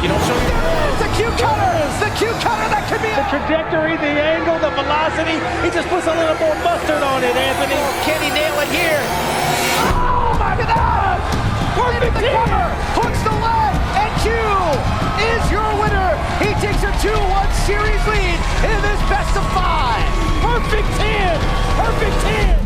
You don't show your the Q cutters! The Q cutter that could be the trajectory, the angle, the velocity. He just puts a little more mustard on it, Anthony. Can he nail it here? Oh my God! Perfect the cover! Hooks the leg, and Q is your winner. He takes a 2-1 series lead in this best-of-5. Perfect 10! Perfect 10!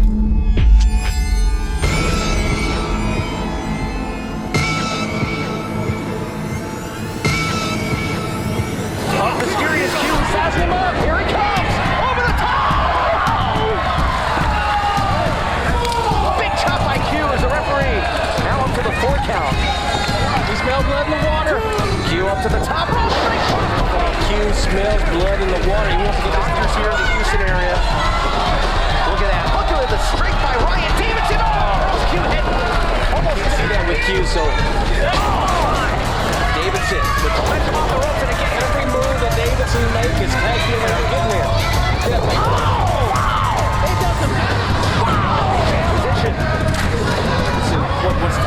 Mysterious Q sizing him up. Here he comes. Over the top. Big chop by Q as a referee. Now up to the 4 count. He smells blood in the water. Q up to the top. Q smells blood in the water. He wants to get this juice here in the Houston area. Look at that. Look at the strike by Ryan Davidson. Oh, Q hit. Almost see that with Q, so. Lets him off the ropes, and again, every move that Davidson makes is tag team when they're getting there. It doesn't matter. Transition. What was Q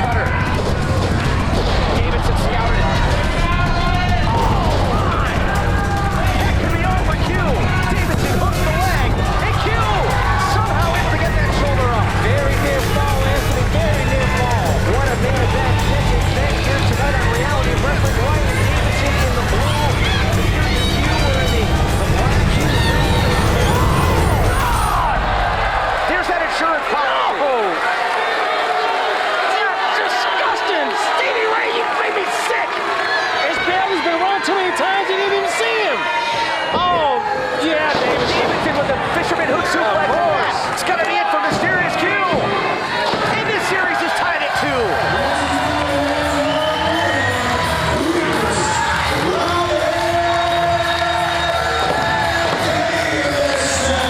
cutter. Davidson scouted it. That could be over. Q. Davidson hooks the leg. And Q somehow able to get that shoulder up. Very near fall, Anthony. Very near fall. What a main event. This is then here tonight on Reality of Wrestling. Ryan Davison in the blue. Q were in the black. There's that insurance policy. Oh. Disgusting. Stevie Ray, you made me sick. His belly's been wrong too many times, you didn't even see him. Oh, yeah, Davidson with the fisherman hook suplex. It's going to be it for Mysterious Q. And this series is tied at 2.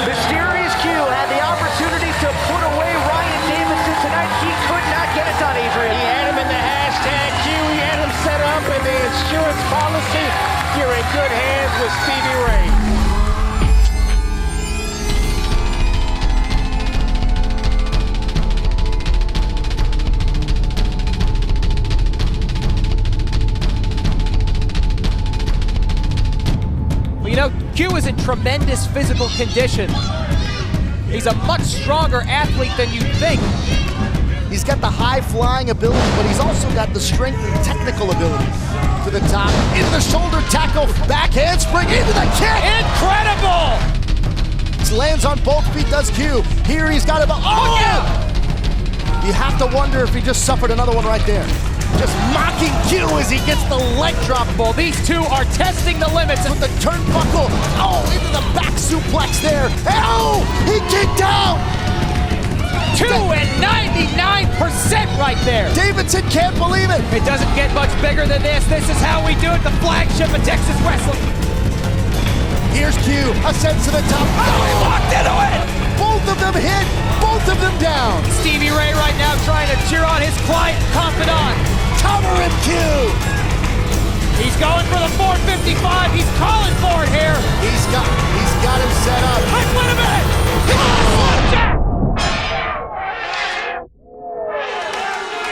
Mysterious Q had the opportunity to put away Ryan Davison tonight. He could not get it done, Adrian. He had him in the hashtag Q. He had him set up in the insurance policy. You're in good hands with Stevie Ray. Well, you know, Q is in tremendous physical condition. He's a much stronger athlete than you'd think. He's got the high-flying ability, but he's also got the strength and technical ability. To the top, into the shoulder tackle, back handspring, into the kick! Incredible! He lands on both feet, does Q. Here he's got him. Oh! You have to wonder if he just suffered another one right there. Just mocking Q as he gets the leg drop. Well, these two are testing the limits. With the turnbuckle, into the back suplex there. Oh, he kicked out! 299% right there. Davidson can't believe it. It doesn't get much bigger than this. This is how we do it, the flagship of Texas wrestling. Here's Q, ascends to the top. Oh, he walked into it! Both of them hit, both of them down. Stevie Ray right now trying to cheer on his client, confidant. Cover him, Q. He's going for the 455. He's calling for it here. He's got him set up. Wait a minute.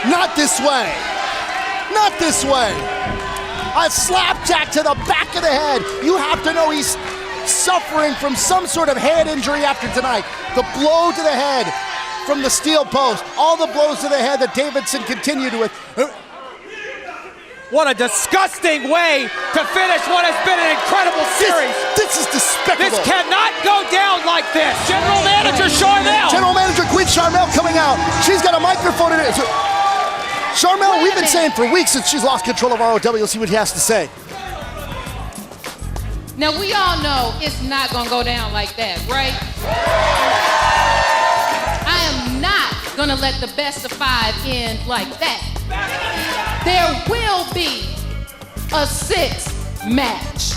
Not this way. Not this way. A slapjack to the back of the head. You have to know he's suffering from some sort of head injury after tonight. The blow to the head from the steel post. All the blows to the head that Davidson continued with. What a disgusting way to finish what has been an incredible series. This is despicable. This cannot go down like this. General Manager Charmel. General Manager Queen Charmel coming out. She's got a microphone in it. Charmel, we've been saying for weeks since she's lost control of ROW. Let's see what he has to say. Now, we all know it's not going to go down like that, right? I am not going to let the best of 5 end like that. There will be a 6th match.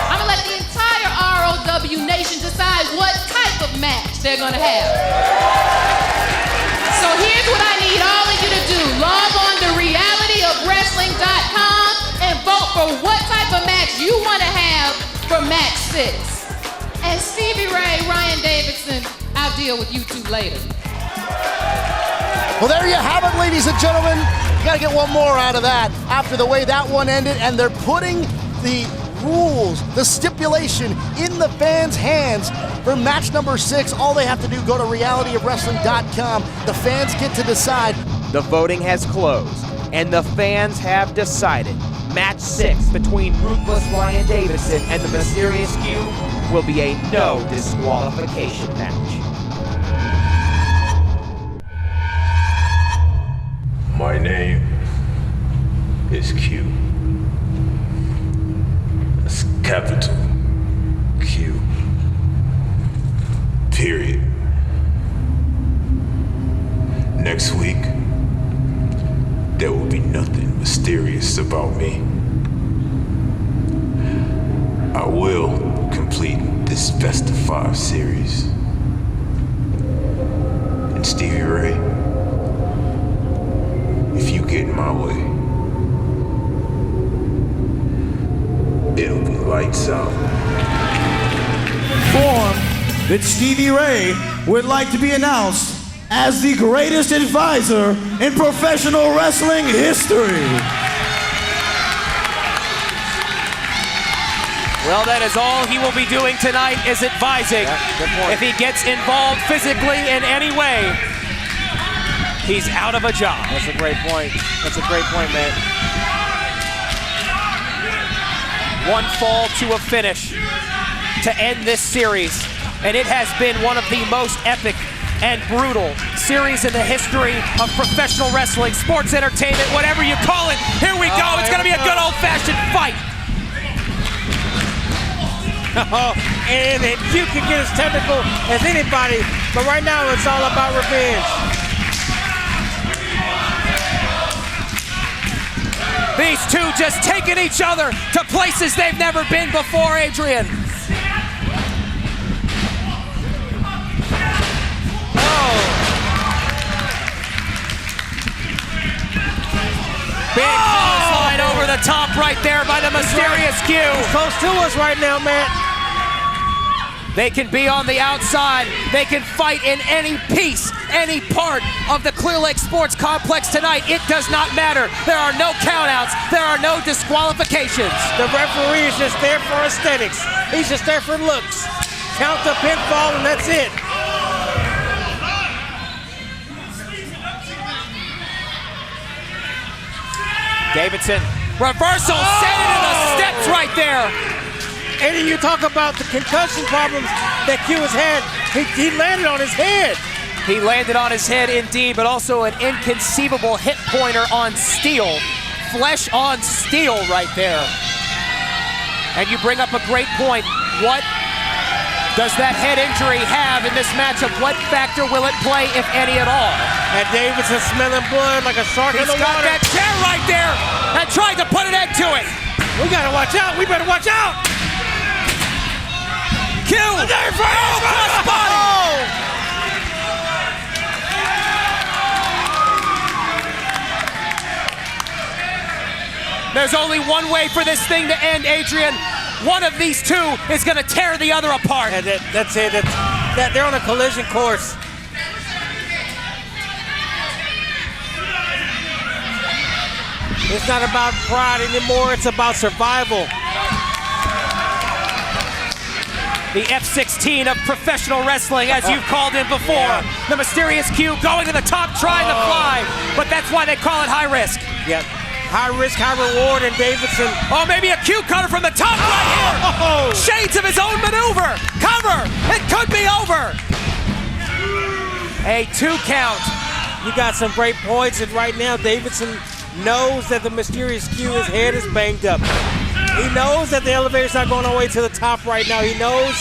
I'm going to let the entire ROW nation decide what type of match they're going to have. So here's what I need all of you to do. Log on to realityofwrestling.com and vote for what type of match you want to have for match 6. And Stevie Ray, Ryan Davison, I'll deal with you two later. Well, there you have it, ladies and gentlemen. You got to get one more out of that after the way that one ended, and they're putting the rules, the stipulation in the fans' hands for match number 6. All they have to do, go to realityofwrestling.com. The fans get to decide. The voting has closed, and the fans have decided. Match 6 between Ruthless Ryan Davison and the Mysterious Q will be a no disqualification match. My name is Q. That's capital Q. Period. Next week, there will be nothing mysterious about me. I will complete this Best of 5 series. And Stevie Ray, if you get in my way, it'll be lights out. Form that Stevie Ray would like to be announced as the greatest advisor in professional wrestling history. Well, that is all he will be doing tonight is advising. If he gets involved physically in any way, he's out of a job. That's a great point. That's a great point, man. One fall to a finish to end this series, and it has been one of the most epic and brutal series in the history of professional wrestling, sports entertainment, whatever you call it. Here we go. It's going to be a good old-fashioned fight. And you can get as technical as anybody, but right now it's all about revenge. These two just taking each other to places they've never been before, Adrian. Big clothesline over the top right there by the mysterious Q. He's close to us right now, man. They can be on the outside. They can fight in any piece, any part of the Clear Lake Sports Complex tonight. It does not matter. There are no countouts. There are no disqualifications. The referee is just there for aesthetics. He's just there for looks. Count the pinfall and that's it. Davidson, reversal, set into the steps right there. And then you talk about the concussion problems that Q has had. He landed on his head. He landed on his head indeed, but also an inconceivable hip pointer on steel. Flesh on steel right there. And you bring up a great point. What does that head injury have in this matchup? What factor will it play, if any at all? And Davidson smelling blood like a shark in the water. He's got that chair right there and tried to put an end to it. We gotta watch out. We better watch out. Q. Cross body. There's only one way for this thing to end, Adrian. One of these two is going to tear the other apart. Yeah, that's it. They're on a collision course. It's not about pride anymore. It's about survival. The F-16 of professional wrestling, as you've called him before. Yeah. The mysterious Q going to the top, trying to fly, but that's why they call it high risk. Yep. High risk, high reward, and Davidson. Oh, maybe a Q cutter from the top right here. Shades of his own maneuver. Cover. It could be over. A 2 count. You got some great points, and right now Davidson knows that the mysterious Q, his head is banged up. He knows that the elevator's not going all the way to the top right now. He knows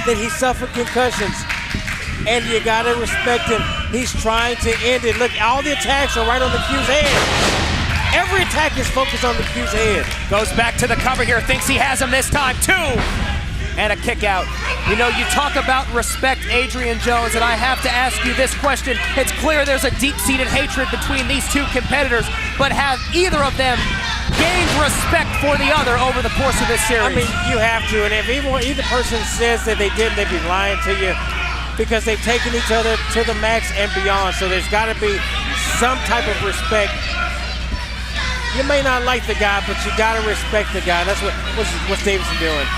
that he suffered concussions. And you gotta respect him. He's trying to end it. Look, all the attacks are right on the Q's head. Every attack is focused on the Q's head. Goes back to the cover here, thinks he has him this time, 2. And a kick out. You know, you talk about respect, Adrian Jones, and I have to ask you this question. It's clear there's a deep-seated hatred between these two competitors, but have either of them gained respect for the other over the course of this series? I mean, you have to, and if either person says that they didn't, they'd be lying to you, because they've taken each other to the max and beyond, so there's gotta be some type of respect. You may not like the guy, but you gotta respect the guy. That's what's Davidson doing.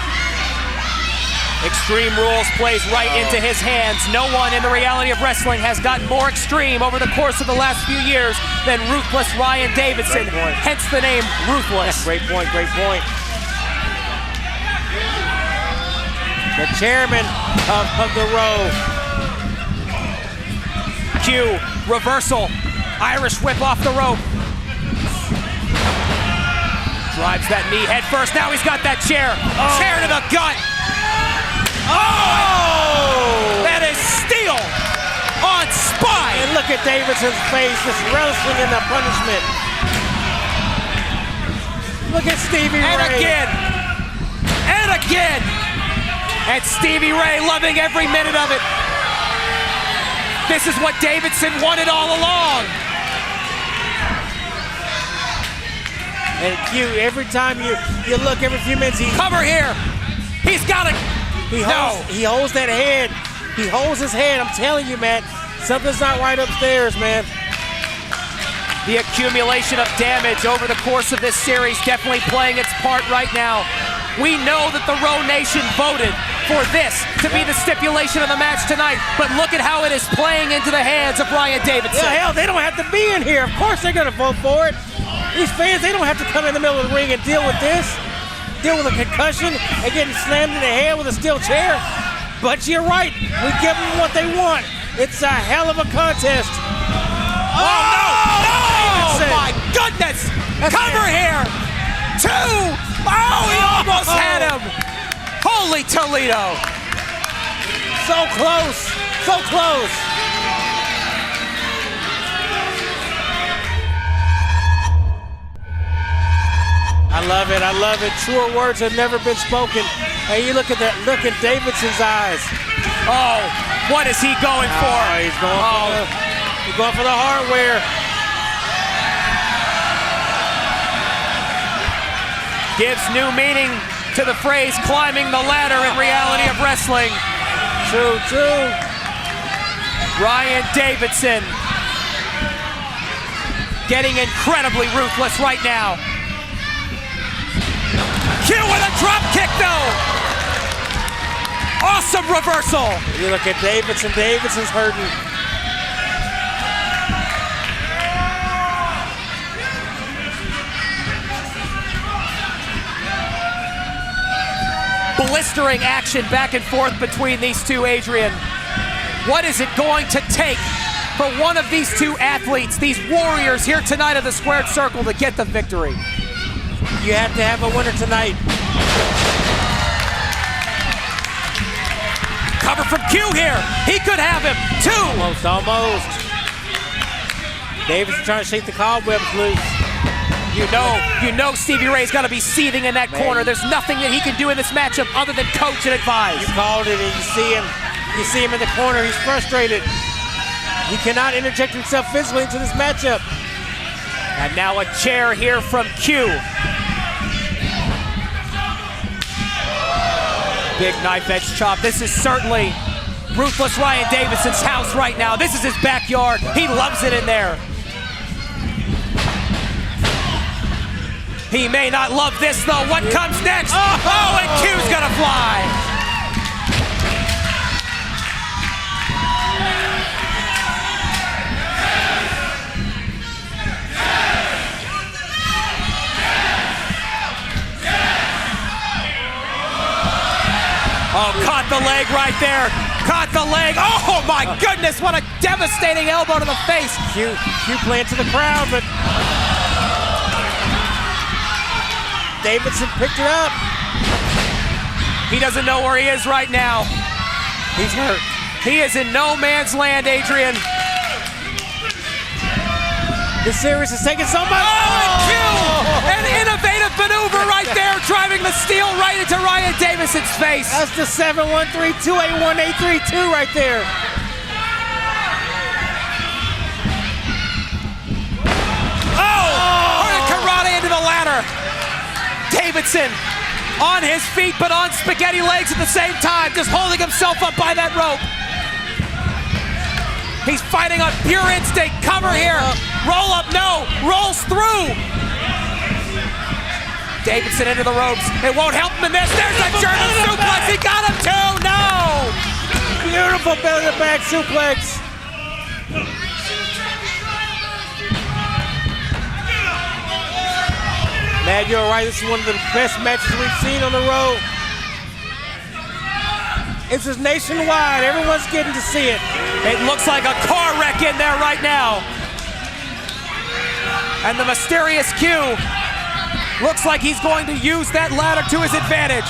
Extreme Rules plays right into his hands. No one in the reality of wrestling has gotten more extreme over the course of the last few years than Ruthless Ryan Davidson, hence the name Ruthless. Great point, great point. The chairman of the row. Q, reversal, Irish whip off the rope. Drives that knee head first, now he's got that chair. Chair to the gut. Oh! That is steel on spine. And look at Davidson's face, just relishing in the punishment. Look at Stevie Ray. And again. And again. And Stevie Ray loving every minute of it. This is what Davidson wanted all along. And Q, every time you look, every few minutes, Cover here. He's got it. He holds that head. He holds his head. I'm telling you, man, something's not right upstairs, man. The accumulation of damage over the course of this series definitely playing its part right now. We know that the Row Nation voted for this to be the stipulation of the match tonight, but look at how it is playing into the hands of Ryan Davison. Yeah, hell, they don't have to be in here. Of course they're going to vote for it. These fans, they don't have to come in the middle of the ring and deal with this. Deal with a concussion and getting slammed in the head with a steel chair. But you're right. We give them what they want. It's a hell of a contest. Oh, no! Oh, my goodness! Cover here! 2! Oh, he almost had him! Holy Toledo! So close! So close! I love it. I love it. Truer words have never been spoken. Hey, you look at that. Look at Davidson's eyes. Oh, what is he going for? He's going for the hardware. Gives new meaning to the phrase climbing the ladder in reality of wrestling. True, true. Ryan Davison getting incredibly ruthless right now. Q with a drop kick though. Awesome reversal. You look at Davidson. Davidson's hurting. Blistering action back and forth between these two, Adrian. What is it going to take for one of these two athletes, these warriors here tonight of the squared circle, to get the victory? You have to have a winner tonight. Cover from Q here. He could have him. 2. Almost. Davidson trying to shake the cobwebs loose. You know Stevie Ray's got to be seething in that corner. There's nothing that he can do in this matchup other than coach and advise. You called it, and you see him. You see him in the corner. He's frustrated. He cannot interject himself physically into this matchup. And now a chair here from Q. Big knife edge chop. This is certainly ruthless Ryan Davison's house right now. This is his backyard. He loves it in there. He may not love this though. What comes next? Oh, and Q's gonna fly. Oh, caught the leg right there. Caught the leg. Oh my goodness, what a devastating elbow to the face. Q playing to the crowd, but Davidson picked it up. He doesn't know where he is right now. He's hurt. He is in no man's land, Adrian. This series is taking so much. Oh, and Q! An innovative maneuver right there, driving the steel right into Ryan Davison's face. That's the 7-1-3-2-8-1-8-3-2 right there. Oh! Karate into the ladder. Davidson on his feet, but on spaghetti legs at the same time, just holding himself up by that rope. He's fighting on pure instinct. Cover here. Roll up, no. Rolls through. Davidson into the ropes. It won't help him in this. There's a German suplex. He got him too. No. Beautiful belly to back suplex. Man, you're right. This is one of the best matches we've seen on the road. This is nationwide. Everyone's getting to see it. It looks like a car wreck in there right now. And the mysterious Q looks like he's going to use that ladder to his advantage.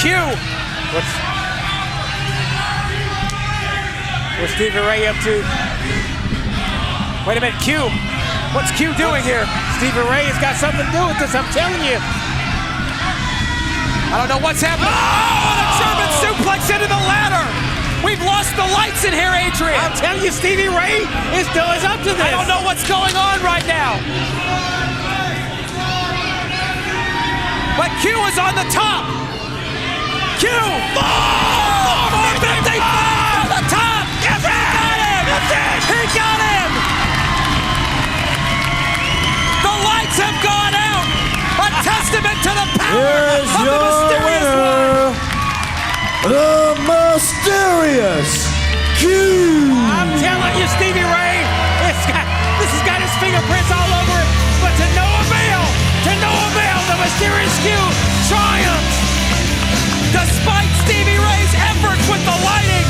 Q. What's Stevie Ray up to? Wait a minute, Q. What's Q doing here? Stevie Ray has got something to do with this, I'm telling you. I don't know what's happening. Oh, the German suplex into the ladder. We've lost the lights in here, Adrian. I'm telling you, Stevie Ray is up to this. I don't know what's going on right now. But Q is on the top. Q. 455 on the top. Yes, he got him. He got him. The lights have gone out. A testament to the power of the mysterious one. The mysterious Q. I'm telling you, Stevie Ray, this has got his fingerprints all over it, but to no avail, the mysterious Q triumphs. Despite Stevie Ray's efforts with the lighting,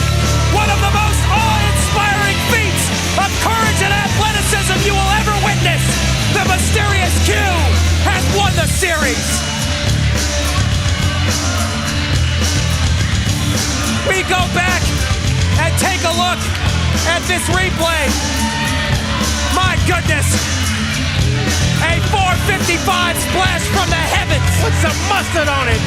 one of the most awe-inspiring feats of courage and athleticism you will ever witness, the mysterious Q has won the series. We go back and take a look at this replay. My goodness, a 455 splash from the heavens. Put some mustard on it.